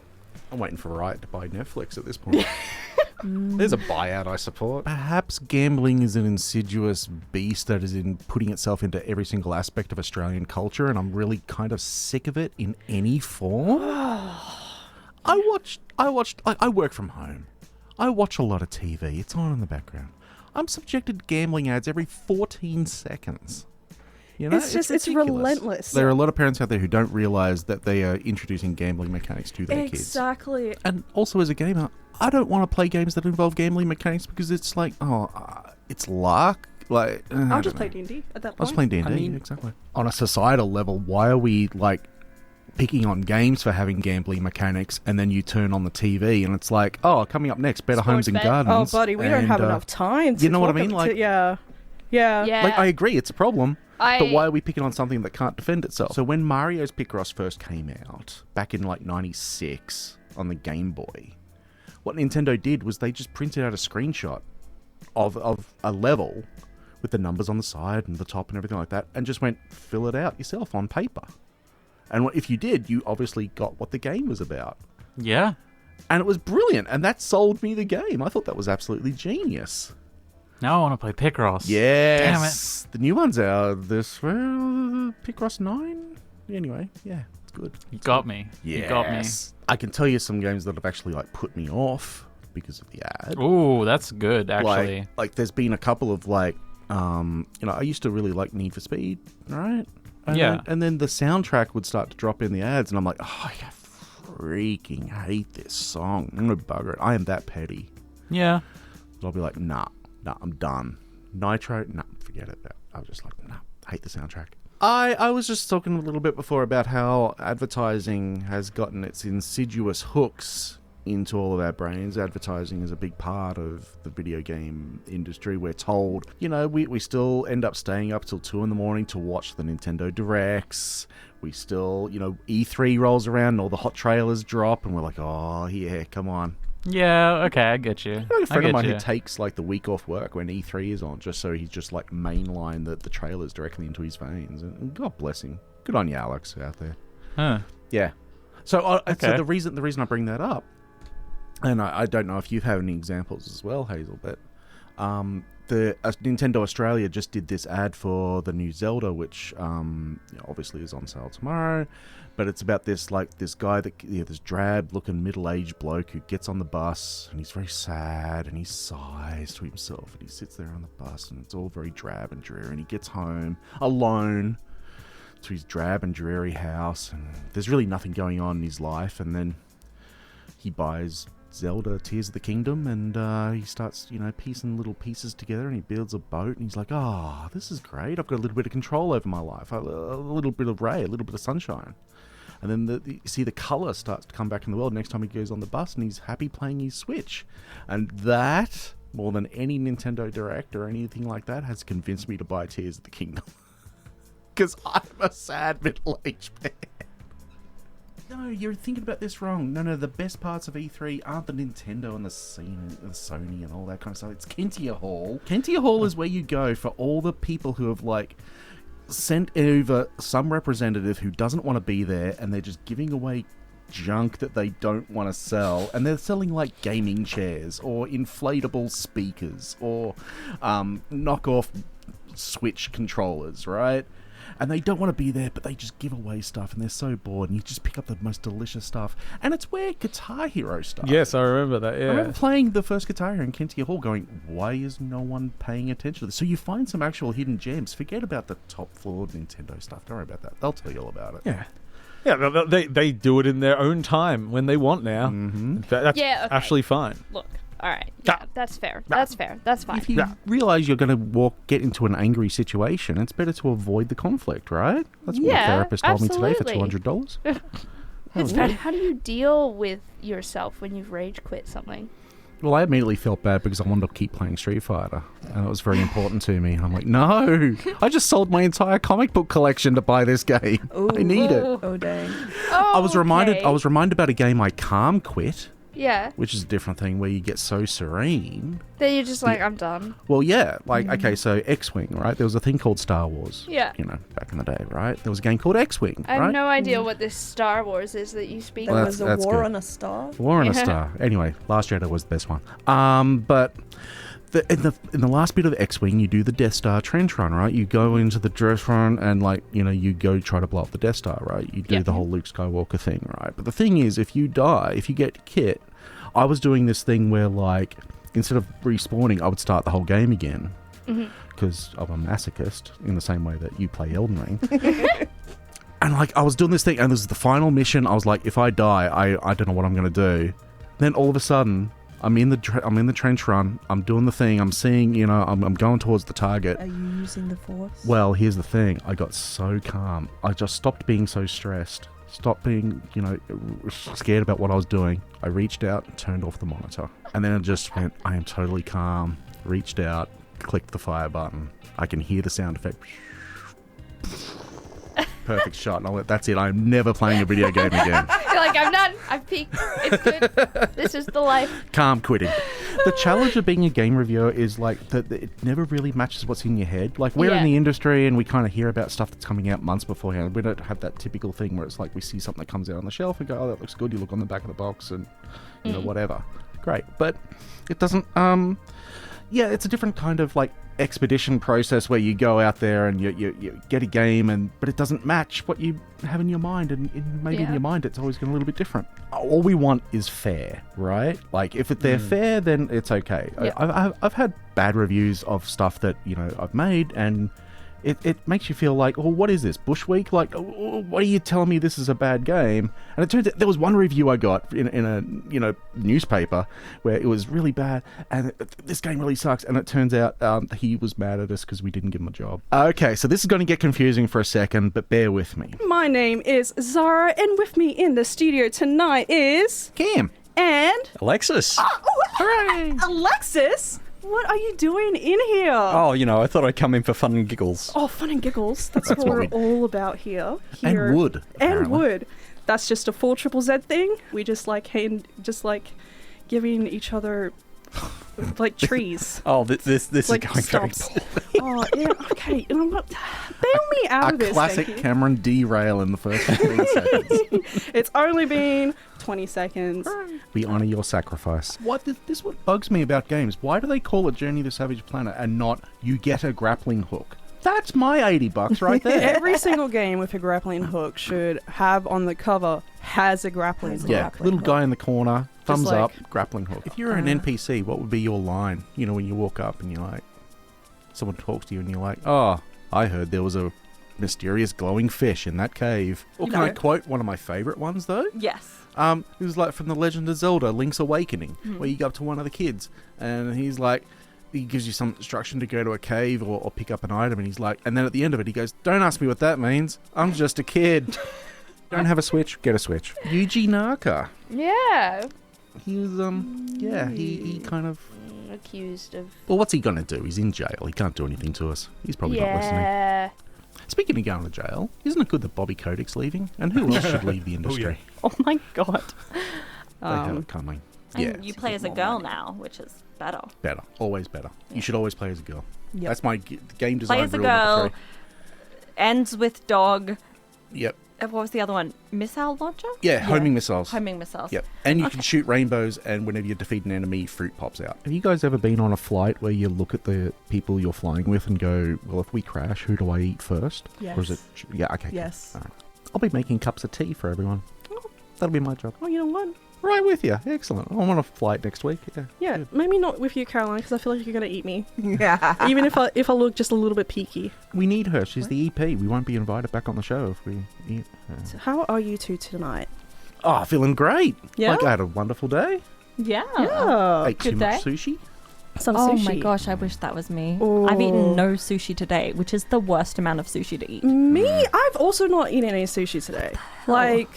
I'm waiting for Riot to buy Netflix at this point. There's a buyout I support. Perhaps gambling is an insidious beast that is in putting itself into every single aspect of Australian culture, and I'm really kind of sick of it in any form. I work from home. I watch a lot of TV. It's on in the background. I'm subjected to gambling ads every 14 seconds. It's relentless. There are a lot of parents out there who don't realise that they are introducing gambling mechanics to their kids. Exactly. And also, as a gamer, I don't want to play games that involve gambling mechanics because it's like, it's luck. Like, I'll just play D&D at that point. I was playing D&D, exactly. On a societal level, why are we, like, picking on games for having gambling mechanics, and then you turn on the TV and it's like, oh, coming up next, Better Homes and Gardens. Oh, buddy, we don't have enough time to you know what I talk mean? about Like, yeah. Like, I agree, it's a problem. But why I- are we picking on something that can't defend itself? So when Mario's Picross first came out, back in like 96 on the Game Boy, what Nintendo did was they just printed out a screenshot of a level with the numbers on the side and the top and everything like that, and just went, fill it out yourself on paper. And if you did, you obviously got what the game was about. Yeah. And it was brilliant, and that sold me the game. I thought that was absolutely genius. Now I want to play Picross. Yes. The new one's out this, Picross 9? Anyway, yeah, it's good. You got me. Yes. You got me. I can tell you some games that have actually like put me off because of the ad. Ooh, that's good, actually. Like there's been a couple of like, I used to really like Need for Speed, right? And then the soundtrack would start to drop in the ads, and I'm like, oh, I freaking hate this song. I'm gonna bugger it. I am that petty. Yeah. But I'll be like, nah, I'm done. Nitro, nah, forget it. I was just like, nah, I hate the soundtrack. I was just talking a little bit before about how advertising has gotten its insidious hooks into all of our brains. Advertising is a big part of the video game industry. We're told, we still end up staying up till 2 a.m. to watch the Nintendo Directs. We still, E3 rolls around and all the hot trailers drop, and we're like, oh, yeah, come on. Yeah, okay, I get you. A friend of mine who takes like the week off work when E3 is on, just so he's just like mainline the trailers directly into his veins. And God bless him. Good on you, Alex, out there. Huh. Yeah. So Okay. the reason I bring that up, and I don't know if you have any examples as well, Hazel, but Nintendo Australia just did this ad for the new Zelda, which obviously is on sale tomorrow. But it's about this guy this drab-looking middle-aged bloke who gets on the bus, and he's very sad, and he sighs to himself, and he sits there on the bus, and it's all very drab and dreary, and he gets home alone to his drab and dreary house, and there's really nothing going on in his life, and then he buys Zelda Tears of the Kingdom, and he starts, piecing little pieces together, and he builds a boat, and he's like, oh, this is great. I've got a little bit of control over my life, a little bit of ray, a little bit of sunshine. And then you see the colour starts to come back in the world next time he goes on the bus, and he's happy playing his Switch. And that, more than any Nintendo Direct or anything like that, has convinced me to buy Tears of the Kingdom. Because I'm a sad middle-aged man. No, you're thinking about this wrong. No, the best parts of E3 aren't the Nintendo and the Sony and all that kind of stuff. It's Kentia Hall. Kentia Hall is where you go for all the people who have, sent over some representative who doesn't want to be there, and they're just giving away junk that they don't want to sell, and they're selling gaming chairs or inflatable speakers or knockoff Switch controllers, right? And they don't want to be there, but they just give away stuff, and they're so bored, and you just pick up the most delicious stuff. And it's where Guitar Hero started. Yes, I remember that, yeah. I remember playing the first Guitar Hero in Kentia Hall going, why is no one paying attention to this? So you find some actual hidden gems. Forget about the top floor Nintendo stuff. Don't worry about that. They'll tell you all about it. Yeah. Yeah, they do it in their own time when they want now. Mm-hmm. That's actually fine. Look, all right. Yeah, that's fair. That's fair. That's fine. If you realise you're going to get into an angry situation, it's better to avoid the conflict, right? That's what a therapist told me today for $200. How do you deal with yourself when you've rage quit something? Well, I immediately felt bad because I wanted to keep playing Street Fighter, and it was very important to me. I'm like, no, I just sold my entire comic book collection to buy this game. Ooh. I need it. Oh dang! I was reminded about a game I calm quit. Yeah. Which is a different thing where you get so serene. Then you're just like, I'm done. Well, yeah. Okay, so X-Wing, right? There was a thing called Star Wars. Yeah. Back in the day, right? There was a game called X-Wing, I have no idea what this Star Wars is that you speak of. of. Was a War on a Star? War on a Star. Anyway, Last Jedi was the best one. But in the last bit of X-Wing, you do the Death Star trench run, right? You go into the trench run and you go try to blow up the Death Star, right? You do the whole Luke Skywalker thing, right? But the thing is, if you die, if you get kit, I was doing this thing where instead of respawning, I would start the whole game again because I'm a masochist in the same way that you play Elden Ring. And I was doing this thing, and this is the final mission. I was like, if I die, I don't know what I'm going to do. Then all of a sudden, I'm in the trench run. I'm doing the thing. I'm seeing, I'm going towards the target. Are you using the Force? Well, here's the thing. I got so calm. I just stopped being so stressed. stopped being, scared about what I was doing. I reached out and turned off the monitor. And then I just went, I am totally calm. Reached out, clicked the fire button. I can hear the sound effect. Perfect shot. And I went, that's it. I'm never playing a video game again. You're like, I'm done. I've peaked. It's good. This is the life. Calm quitting. The challenge of being a game reviewer is like that it never really matches what's in your head. Like we're in the industry and we kind of hear about stuff that's coming out months beforehand. We don't have that typical thing where it's like we see something that comes out on the shelf and go, oh, that looks good. You look on the back of the box and whatever. Great. But it doesn't it's a different kind of like expedition process where you go out there and you get a game but it doesn't match what you have in your mind, and maybe in your mind it's always going a little bit different. All we want is fair, right? Like if they're fair, then it's okay. I've had bad reviews of stuff that I've made, and it makes you feel like, oh, what is this, Bush Week? Like, oh, what are you telling me this is a bad game? And it turns out there was one review I got in a newspaper where it was really bad, and this game really sucks. And it turns out he was mad at us because we didn't give him a job. Okay, so this is going to get confusing for a second, but bear with me. My name is Zara, and with me in the studio tonight is Cam and Alexis. Hooray! Alexis. What are you doing in here? Oh, I thought I'd come in for fun and giggles. Oh, fun and giggles. That's what we're all about here. And wood. And wood. That's just a full triple Z thing. We just like giving each other like trees. Oh, this like, is going very Oh, yeah, okay. You know what? Bail me out of this. A classic Cameron derail in the first 15 seconds. It's only been 20 seconds. We honour your sacrifice. This what bugs me about games. Why do they call it Journey to the Savage Planet and not You Get a Grappling Hook? That's my $80 right there. Every single game with a grappling hook should have on the cover has a grappling hook. Yeah, little guy in the corner, thumbs up, grappling hook. If you're an NPC, what would be your line? When you walk up and you're like, someone talks to you and you're like, oh, I heard there was a mysterious glowing fish in that cave. Or can I quote one of my favourite ones though? Yes. It was like from The Legend of Zelda, Link's Awakening, where you go up to one of the kids and he's like, he gives you some instruction to go to a cave or pick up an item, and he's like, and then at the end of it he goes, don't ask me what that means, I'm just a kid. Don't have a Switch, get a Switch. Yuji Naka. Yeah. He was he kind of accused of... Well, what's he gonna do? He's in jail. He can't do anything to us. He's probably not listening. Speaking of going to jail, isn't it good that Bobby Kodak's leaving? And who else should leave the industry? Oh my god. They have it coming. And you play as a girl now, which is better. Better. Always better. You should always play as a girl. Yep. That's my game design Play as a rule number girl. 3. Ends with dog. Yep. What was the other one? Missile launcher? Yeah, homing missiles. Homing missiles. Yep. And you can shoot rainbows, and whenever you defeat an enemy, fruit pops out. Have you guys ever been on a flight where you look at the people you're flying with and go, well, if we crash, who do I eat first? Yes. Or is it... Yeah, okay. Yes. All right. I'll be making cups of tea for everyone. That'll be my job. Oh, you know what? Right with you. Excellent. I'm on a flight next week. Yeah, good. Maybe not with you, Caroline, because I feel like you're going to eat me. Yeah. Even if I look just a little bit peaky. We need her. She's the EP. We won't be invited back on the show if we eat her. So how are you two tonight? Oh, feeling great. Yeah? Like I had a wonderful day. Yeah. Ate too much sushi. Some oh sushi. my gosh, I wish that was me. Oh. I've eaten no sushi today, which is the worst amount of sushi to eat. Me? I've also not eaten any sushi today. Like...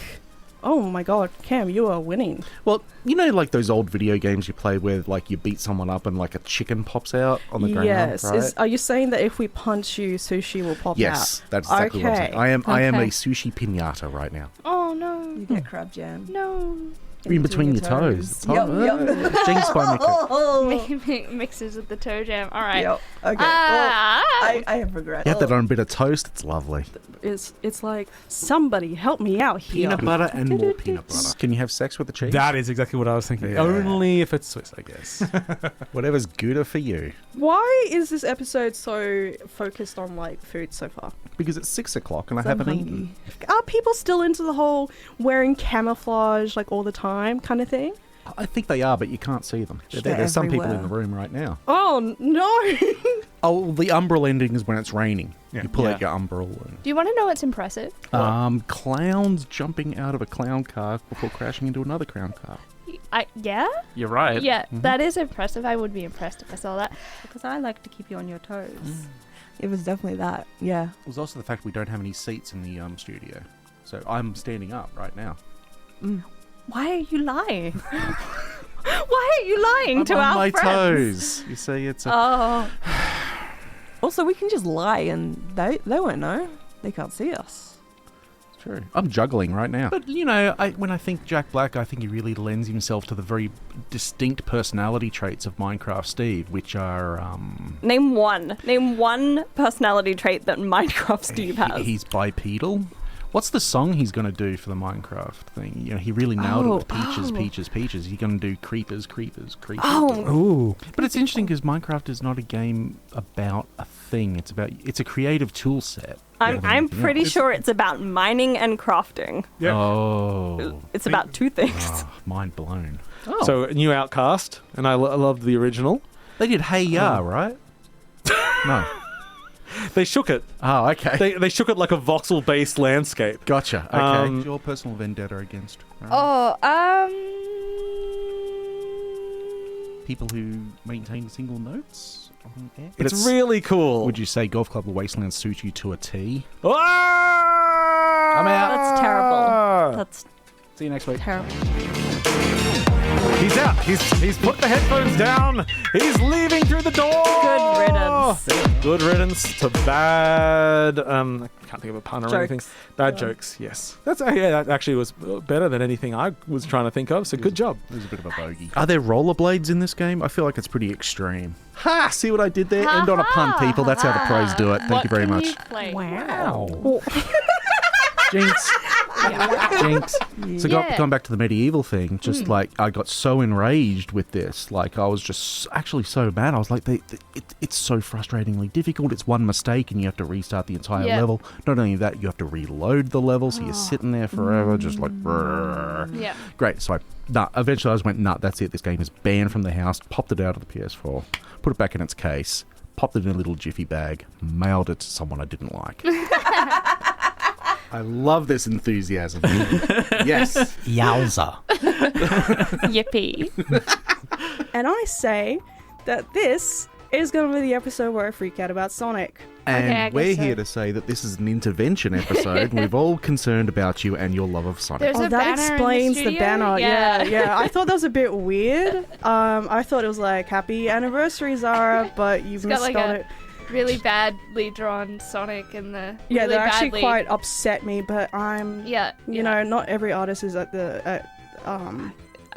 Oh my god, Cam, you are winning. Well, like those old video games you play where like you beat someone up and like a chicken pops out on the ground, yes. right? Are you saying that if we punch you, sushi will pop out? Yes, that's exactly what I'm saying. I am a sushi piñata right now. Oh no. You get crab jam. No. In between your toes. Yep. Jinx by Mixes with the toe jam. All right. Yep. Okay. I have regret. You have that on a bit of toast. It's lovely. It's like, somebody help me out here. Peanut butter and more peanut butter. Can you have sex with the cheese? That is exactly what I was thinking. Yeah. Only if it's Swiss, I guess. Whatever's gooder for you. Why is this episode so focused on like food so far? Because it's 6 o'clock and I haven't eaten. Are people still into the whole wearing camouflage like all the time kind of thing? I think they are, but you can't see them. There's some people in the room right now. Oh, no. Oh, the umbral ending is when it's raining. Yeah. You pull out your umbral. Do you want to know what's impressive? Clowns jumping out of a clown car before crashing into another clown car. Yeah? You're right. Yeah, that is impressive. I would be impressed if I saw that. Because I like to keep you on your toes. It was definitely that. Yeah. It was also the fact we don't have any seats in the studio. So I'm standing up right now. Why are you lying? Why are you lying to I'm our on my friends? toes. You see, it's a... Oh. Also, we can just lie and they won't know. They can't see us. It's true. I'm juggling right now. But, you know, when I think Jack Black, I think he really lends himself to the very distinct personality traits of Minecraft Steve, which are... Name one personality trait that Minecraft Steve has. He's bipedal. What's the song he's going to do for the Minecraft thing? You know, he really nailed it with peaches. He's going to do creepers. Oh. Ooh. But it's interesting because Minecraft is not a game about a thing. It's a creative tool set. I'm pretty sure it's about mining and crafting. Yeah. Oh. It's about two things. Oh, mind blown. Oh. So a new Outcast, and I loved the original. They did Hey Ya, right? No. They shook it. Oh, okay. They shook it like a voxel-based landscape. Gotcha. Okay. What's your personal vendetta against? People who maintain single notes on air? It's really cool. Would you say Golf Club Wasteland suits you to a T? I'm out. That's terrible. That's See you next week. terrible. He's out. He's put the headphones down. He's leaving through the door. Good riddance. Good riddance to bad. I can't think of a pun or anything. Bad jokes. Yes. That actually was better than anything I was trying to think of. So good job. It was a bit of a bogey. Are there rollerblades in this game? I feel like it's pretty extreme. Ha! See what I did there? End on a pun, people. That's how the pros do it. Thank you very much. Wow. Jinx. So going back to the medieval thing, just like I got so enraged with this, like I was just actually so mad. I was like, it's so frustratingly difficult. It's one mistake and you have to restart the entire level. Not only that, you have to reload the level, so you're sitting there forever, just like. Yeah. Great. So eventually I just went, that's it. This game is banned from the house. Popped it out of the PS4, put it back in its case, popped it in a little jiffy bag, mailed it to someone I didn't like. I love this enthusiasm. Yes. Yowza. Yippee. And I say that this is going to be the episode where I freak out about Sonic. And we're here to say that this is an intervention episode. We've all concerned about you and your love of Sonic. There's a that banner explains in the the studio? banner. Yeah. Yeah. I thought that was a bit weird. I thought it was like, happy anniversary, Zara, but you've It's got like misspelled a it. really badly drawn Sonic in the Yeah, really that actually badly... quite upset me, but I'm, Yeah, you know, not every artist is at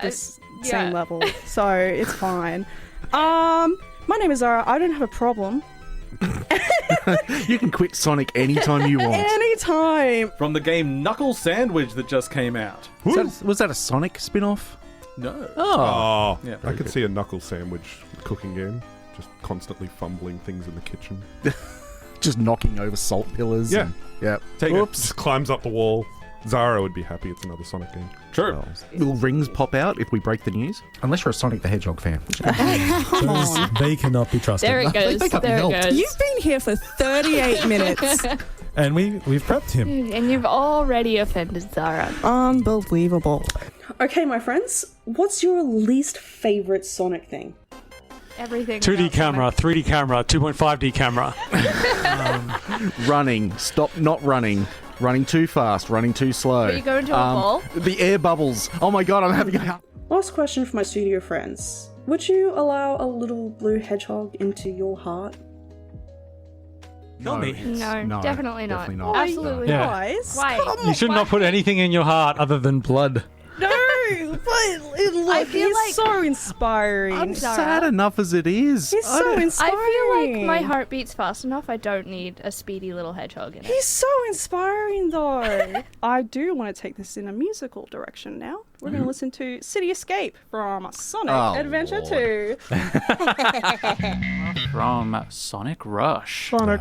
this same level, so it's fine. My name is Zara. I don't have a problem. You can quit Sonic anytime you want. Anytime. From the game Knuckle Sandwich that just came out. Was that a Sonic spin-off? No. Oh, Yeah, I could see a knuckle sandwich cooking game, just constantly fumbling things in the kitchen. Just knocking over salt pillars. Yeah. Oops. Just climbs up the wall. Zara would be happy it's another Sonic game. True. Will rings pop out if we break the news? Unless you're a Sonic the Hedgehog fan. They cannot be trusted. There it goes. They can't be There it helped. goes. You've been here for 38 minutes. And we've prepped him. And you've already offended Zara. Unbelievable. Okay, my friends, what's your least favorite Sonic thing? Everything. 2D about camera, 3D camera, 2.5D camera. Running. Stop not running. Running too fast. Running too slow. Are you going to a ball? The air bubbles. Oh my god, I'm having a... Last question for my studio friends. Would you allow a little blue hedgehog into your heart? No. No, definitely not. Definitely not. Absolutely Yeah. not. Guys, Why? You should not put anything in your heart other than blood. no, but I feel he's like- so inspiring. I'm It's Zara. sad enough as it is. He's so inspiring. I feel like my heart beats fast enough. I don't need a speedy little hedgehog in it. He's so inspiring, though. I do want to take this in a musical direction now. We're going to listen to City Escape from Sonic Adventure Lord. 2. From Sonic Rush. Sonic.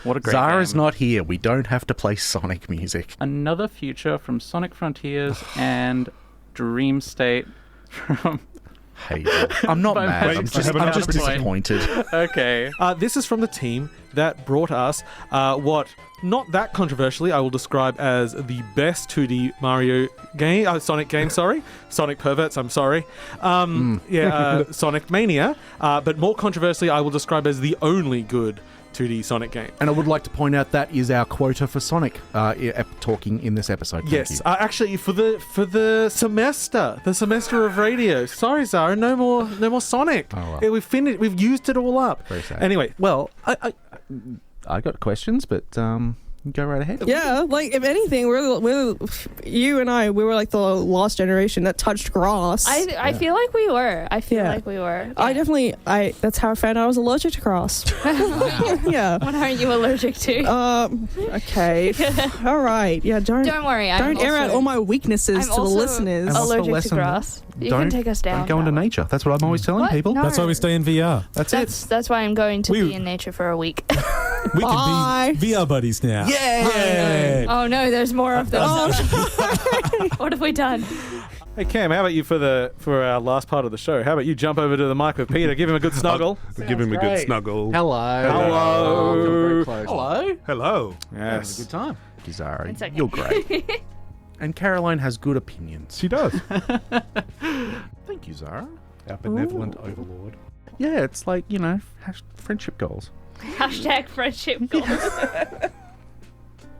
What a great Zara's game. not here. We don't have to play Sonic music. Another future from Sonic Frontiers and Dream State from... Hey, I'm not By mad. Wait, I'm I just, have I'm another just point. disappointed. Okay. This is from the team that brought us what, not that controversially, I will describe as the best 2D Mario game, Sonic game, sorry. Sonic perverts, I'm sorry. Sonic Mania. But more controversially, I will describe as the only good 2D Sonic game. And I would like to point out that is our quota for Sonic talking in this episode. Thank Yes, you. actually, for the semester of radio. Sorry, Zara, no more Sonic. Oh, well. Yeah, we've finished. We've used it all up. Very sad. Anyway, Well, I got questions, but go right ahead. Yeah, like if anything, we're you and I, we were like the last generation that touched grass. I feel like we were. I feel like we were. I definitely. That's how I found out I was allergic to grass. Yeah. What aren't you allergic to? Okay. All right. Yeah. Don't worry. Don't air out all my weaknesses to the listeners. And what's the Allergic to lesson? grass. You Don't- can take us down. Don't go into nature. That's what I'm always telling What? people. No. That's why we stay in VR. That's why I'm going to be in nature for a week. We can be VR buddies now. Yay! Oh no, there's more of those. What have we done? Hey Cam, how about you for our last part of the show? How about you jump over to the mic with Peter, give him a good snuggle. Give him a good snuggle. Hello. Hello. Hello. Yes. Having a good time. Gazari, It's okay. you're great. And Caroline has good opinions. She does. Thank you, Zara. Our benevolent overlord. Yeah, it's like, friendship goals. Hashtag friendship goals.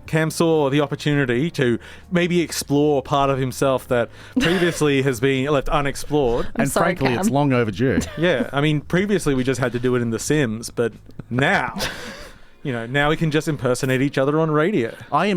Cam saw the opportunity to maybe explore part of himself that previously has been left unexplored. And frankly, it's long overdue. Yeah, I mean, previously we just had to do it in The Sims, but now, now we can just impersonate each other on radio. I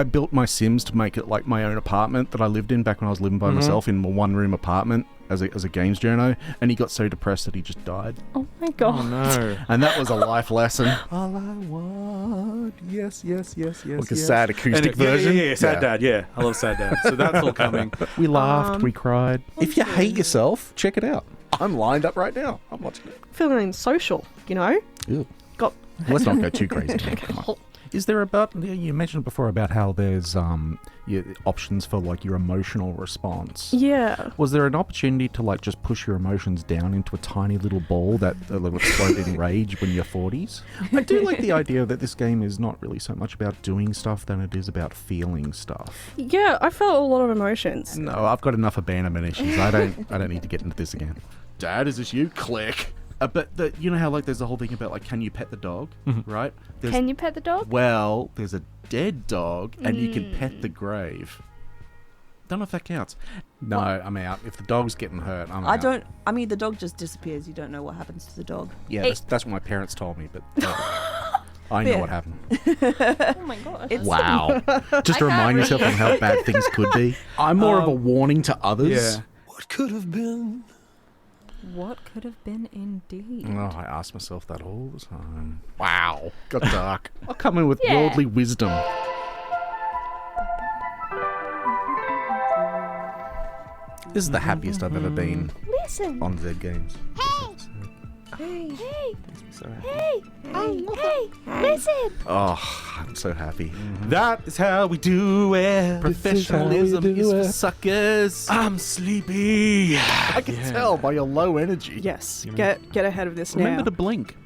built my Sims to make it like my own apartment that I lived in back when I was living by myself in a one-room apartment as a games journo, and he got so depressed that he just died. Oh my god. Oh no. And that was a life lesson. All I want, yes. Like a sad acoustic version. Yeah, Sad Dad, yeah. I love Sad Dad. So that's all coming. We laughed, we cried. If you hate yourself, check it out. I'm lined up right now. I'm watching it. Feeling social, Ew. Got. Let's not go too crazy. Come on. Is there you mentioned before about how there's options for like your emotional response. Yeah. Was there an opportunity to like just push your emotions down into a tiny little ball that will explode in rage when you're 40s? I do like the idea that this game is not really so much about doing stuff than it is about feeling stuff. Yeah, I felt a lot of emotions. No, I've got enough abandonment issues. I don't need to get into this again. Dad, is this you? Click. But you know how like there's the whole thing about like can you pet the dog, right? Can you pet the dog? Well, there's a dead dog and you can pet the grave. Don't know if that counts. No, I'm out. If the dog's getting hurt, I'm out. I mean, the dog just disappears. You don't know what happens to the dog. Yeah, that's what my parents told me, but I know what happened. Oh my god. Wow. Just to remind yourself of how bad things could be. I'm more of a warning to others. Yeah. What could have been? What could have been indeed? Oh, I ask myself that all the time. Wow. Got dark. I'll come in with worldly wisdom. This is the happiest I've ever been Listen. on Z Games. Hey. Hey. So happy. Hey. Listen. Oh, I'm so happy. That is how we do it. Professionalism is for suckers. I'm sleepy. I can tell by your low energy. Yes. Get ahead of this Remember now. to blink.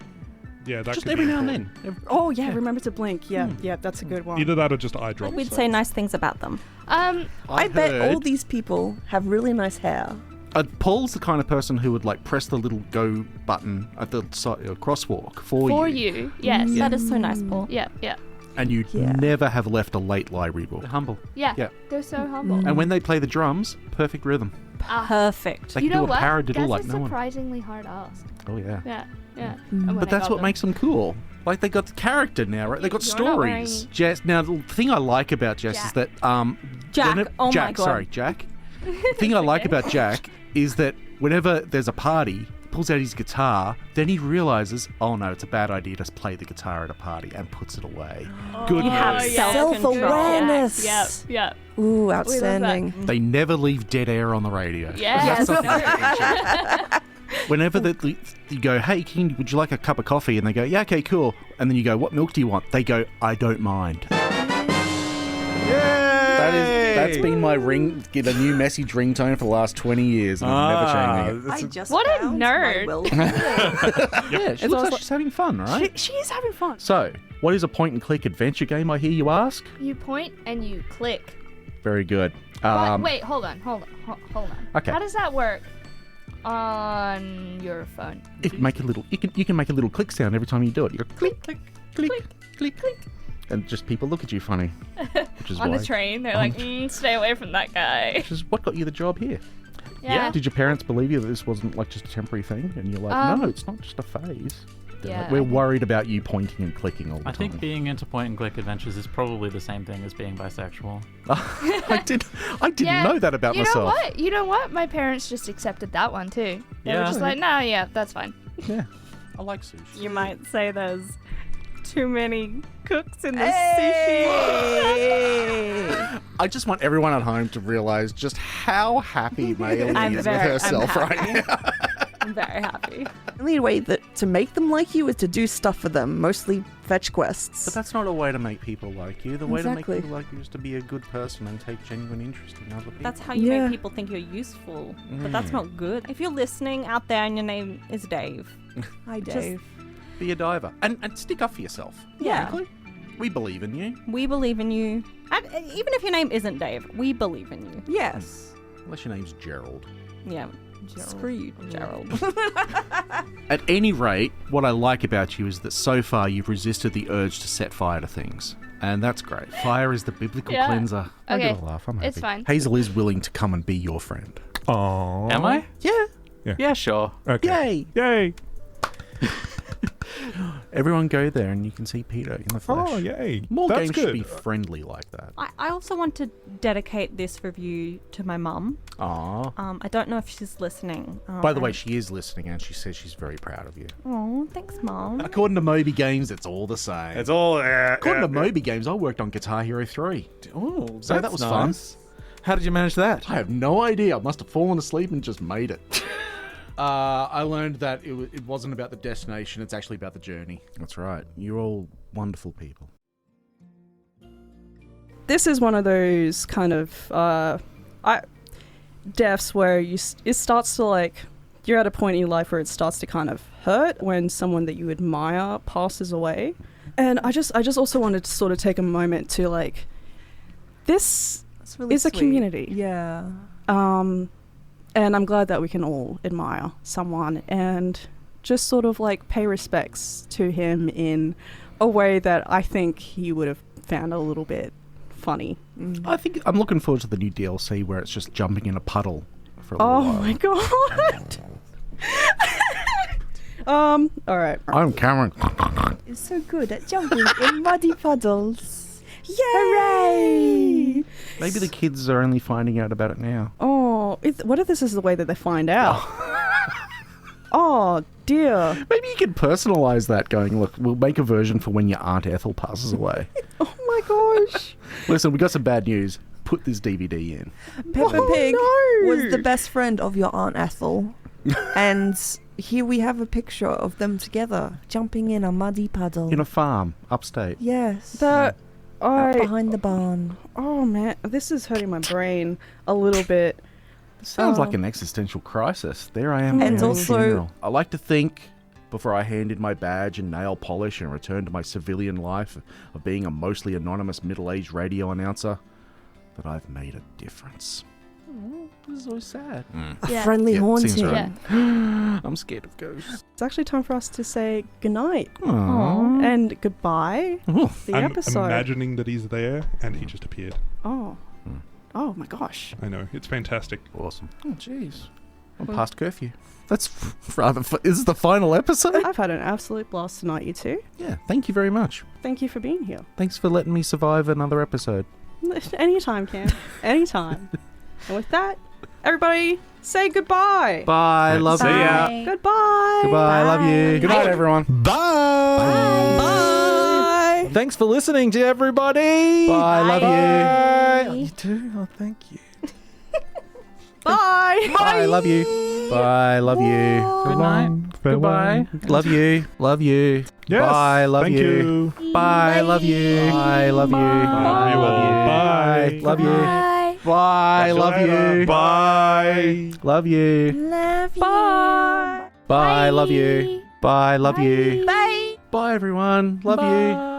Yeah, that Just could every be now and important. then. Oh yeah, remember to blink. Yeah, yeah, that's a good one. Either that or just eye drops. We'd say nice things about them. I bet all these people have really nice hair. Paul's the kind of person who would like press the little go button at the crosswalk for you. Yes. That is so nice, Paul. Yeah. and you'd never have left a late library book. They're humble. Yeah. Yeah. They're so humble. And when they play the drums, perfect rhythm. Perfect. They You can know do a what? paradiddle That's like no one. surprisingly hard asked. Oh yeah. Yeah. But that's what makes them cool. Like they got the character now, right? They got You're not wearing- stories. Jess. Now the thing I like about Jess is that Jack. Oh my Jack. God. Sorry, Jack. The thing I like about Jack is that whenever there's a party, he pulls out his guitar, then he realizes, oh no, it's a bad idea to play the guitar at a party, and puts it away. Good You have move. self-awareness. Yeah. Ooh, outstanding. They never leave dead air on the radio. Yes. That's something whenever you go, hey, would you like a cup of coffee? And they go, yeah, okay, cool. And then you go, what milk do you want? They go, I don't mind. That's been my get a new message ringtone for the last 20 years, and I'm never changing it. What a nerd. Yeah, she looks like she's having fun, right? She is having fun. So, what is a point-and-click adventure game, I hear you ask? You point and you click. Very good. What? Wait, hold on. Okay. How does that work? On your phone. You can make a little click sound every time you do it. You're click, click, click, click, click. And just people look at you funny. Which is On why. the train, they're like, stay away from that guy. Which is what got you the job here. Yeah. Did your parents believe you that this wasn't like just a temporary thing? And you're like, no, it's not just a phase. Yeah, Like, we're worried about you pointing and clicking all the time. I think being into point-and-click adventures is probably the same thing as being bisexual. I didn't know that about myself. You know what? My parents just accepted that one too. They were Yeah. just like, nah, yeah, that's fine. Yeah. I like sushi. You might say there's too many cooks in the sushi. I just want everyone at home to realise just how happy Maylene is with herself right now. I'm very happy. The only way to make them like you is to do stuff for them, mostly fetch quests. But that's not a way to make people like you. The way to make Exactly. people like you is to be a good person and take genuine interest in other people. That's how you make people think you're useful. But that's not good. If you're listening out there and your name is Dave. Hi, just Dave. Be a diver. And stick up for yourself. Yeah. Frankly. We believe in you. We believe in you. And even if your name isn't Dave, we believe in you. Yes. Unless your name's Gerald. Yeah. Gerald. Screw you, Gerald. At any rate, what I like about you is that so far you've resisted the urge to set fire to things. And that's great. Fire is the biblical Yeah. cleanser. I Okay. get a laugh. I'm happy. It's fine. Hazel is willing to come and be your friend. Aww. Am I? Yeah. Yeah, sure. Okay. Yay! Everyone go there and you can see Peter in the flesh. Oh, yay. More That's games good. should be friendly like that. I also want to dedicate this review to my mum. Aww. I don't know if she's listening. By the way, she is listening and she says she's very proud of you. Oh, thanks, Mum. According to Moby Games, it's all the same. It's all. According to Moby Games, I worked on Guitar Hero 3. Oh, So that was fun. How did you manage that? I have no idea. I must have fallen asleep and just made it. I learned that it wasn't about the destination, it's actually about the journey. That's right. You're all wonderful people. This is one of those kind of deaths where it starts to like, you're at a point in your life where it starts to kind of hurt when someone that you admire passes away. And I just also wanted to sort of take a moment to like, this really is a sweet. community. Yeah. And I'm glad that we can all admire someone and just sort of like pay respects to him in a way that I think he would have found a little bit funny. I think I'm looking forward to the new DLC where it's just jumping in a puddle for a little while. My god. All right. I'm Cameron. It's so good at jumping in muddy puddles. Yay! Hooray! Maybe the kids are only finding out about it now. Oh, what if this is the way that they find out? Oh, dear. Maybe you could personalise that going, look, we'll make a version for when your Aunt Ethel passes away. Oh my gosh. Listen, we got some bad news. Put this DVD in. Peppa Pig was the best friend of your Aunt Ethel. And here we have a picture of them together, jumping in a muddy puddle. In a farm, upstate. Yes. Out behind the barn. Oh man, this is hurting my brain a little bit. Sounds like an existential crisis. There I am. And at a also- funeral. I like to think, before I hand in my badge and nail polish and return to my civilian life of being a mostly anonymous middle-aged radio announcer, that I've made a difference. This is always sad. A friendly haunting. Seems right. I'm scared of ghosts. It's actually time for us to say goodnight. Aww. And goodbye. The I'm episode. imagining that he's there and he just appeared. Oh. Oh my gosh. I know. It's fantastic. Awesome. Oh, jeez. I'm past curfew. That's rather... Is this the final episode? I've had an absolute blast tonight, you two. Yeah, thank you very much. Thank you for being here. Thanks for letting me survive another episode. Anytime, Cam. Anytime. And with that, everybody say goodbye. Bye. Love See you. ya. Goodbye. Goodbye. Love you. Good night, everyone. Bye. Bye. Thanks for listening to everybody. Bye. Love you. You too. Oh, thank you. Bye. Bye. Love you. Bye. Love you. Good night. Goodbye. Love you. Love you. Yes. Bye. Love Thank you. Bye. Love you. Bye. Love you. Bye. Bye. Love you. Bye. Love you. Bye. Love you. Love you. Bye. Bye. Love you. Bye. Love you. Bye. Bye, everyone. Love you.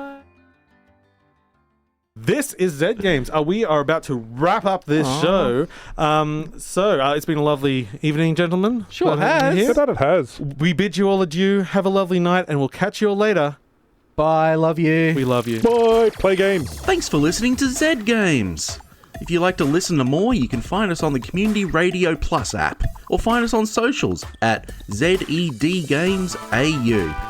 This is Z Games. We are about to wrap up this show. So it's been a lovely evening, gentlemen. Sure has. Yeah, that it has. We bid you all adieu. Have a lovely night, and we'll catch you all later. Bye, love you. We love you. Bye. Play games. Thanks for listening to Z Games. If you'd like to listen to more, you can find us on the Community Radio Plus app, or find us on socials at ZED Games AU.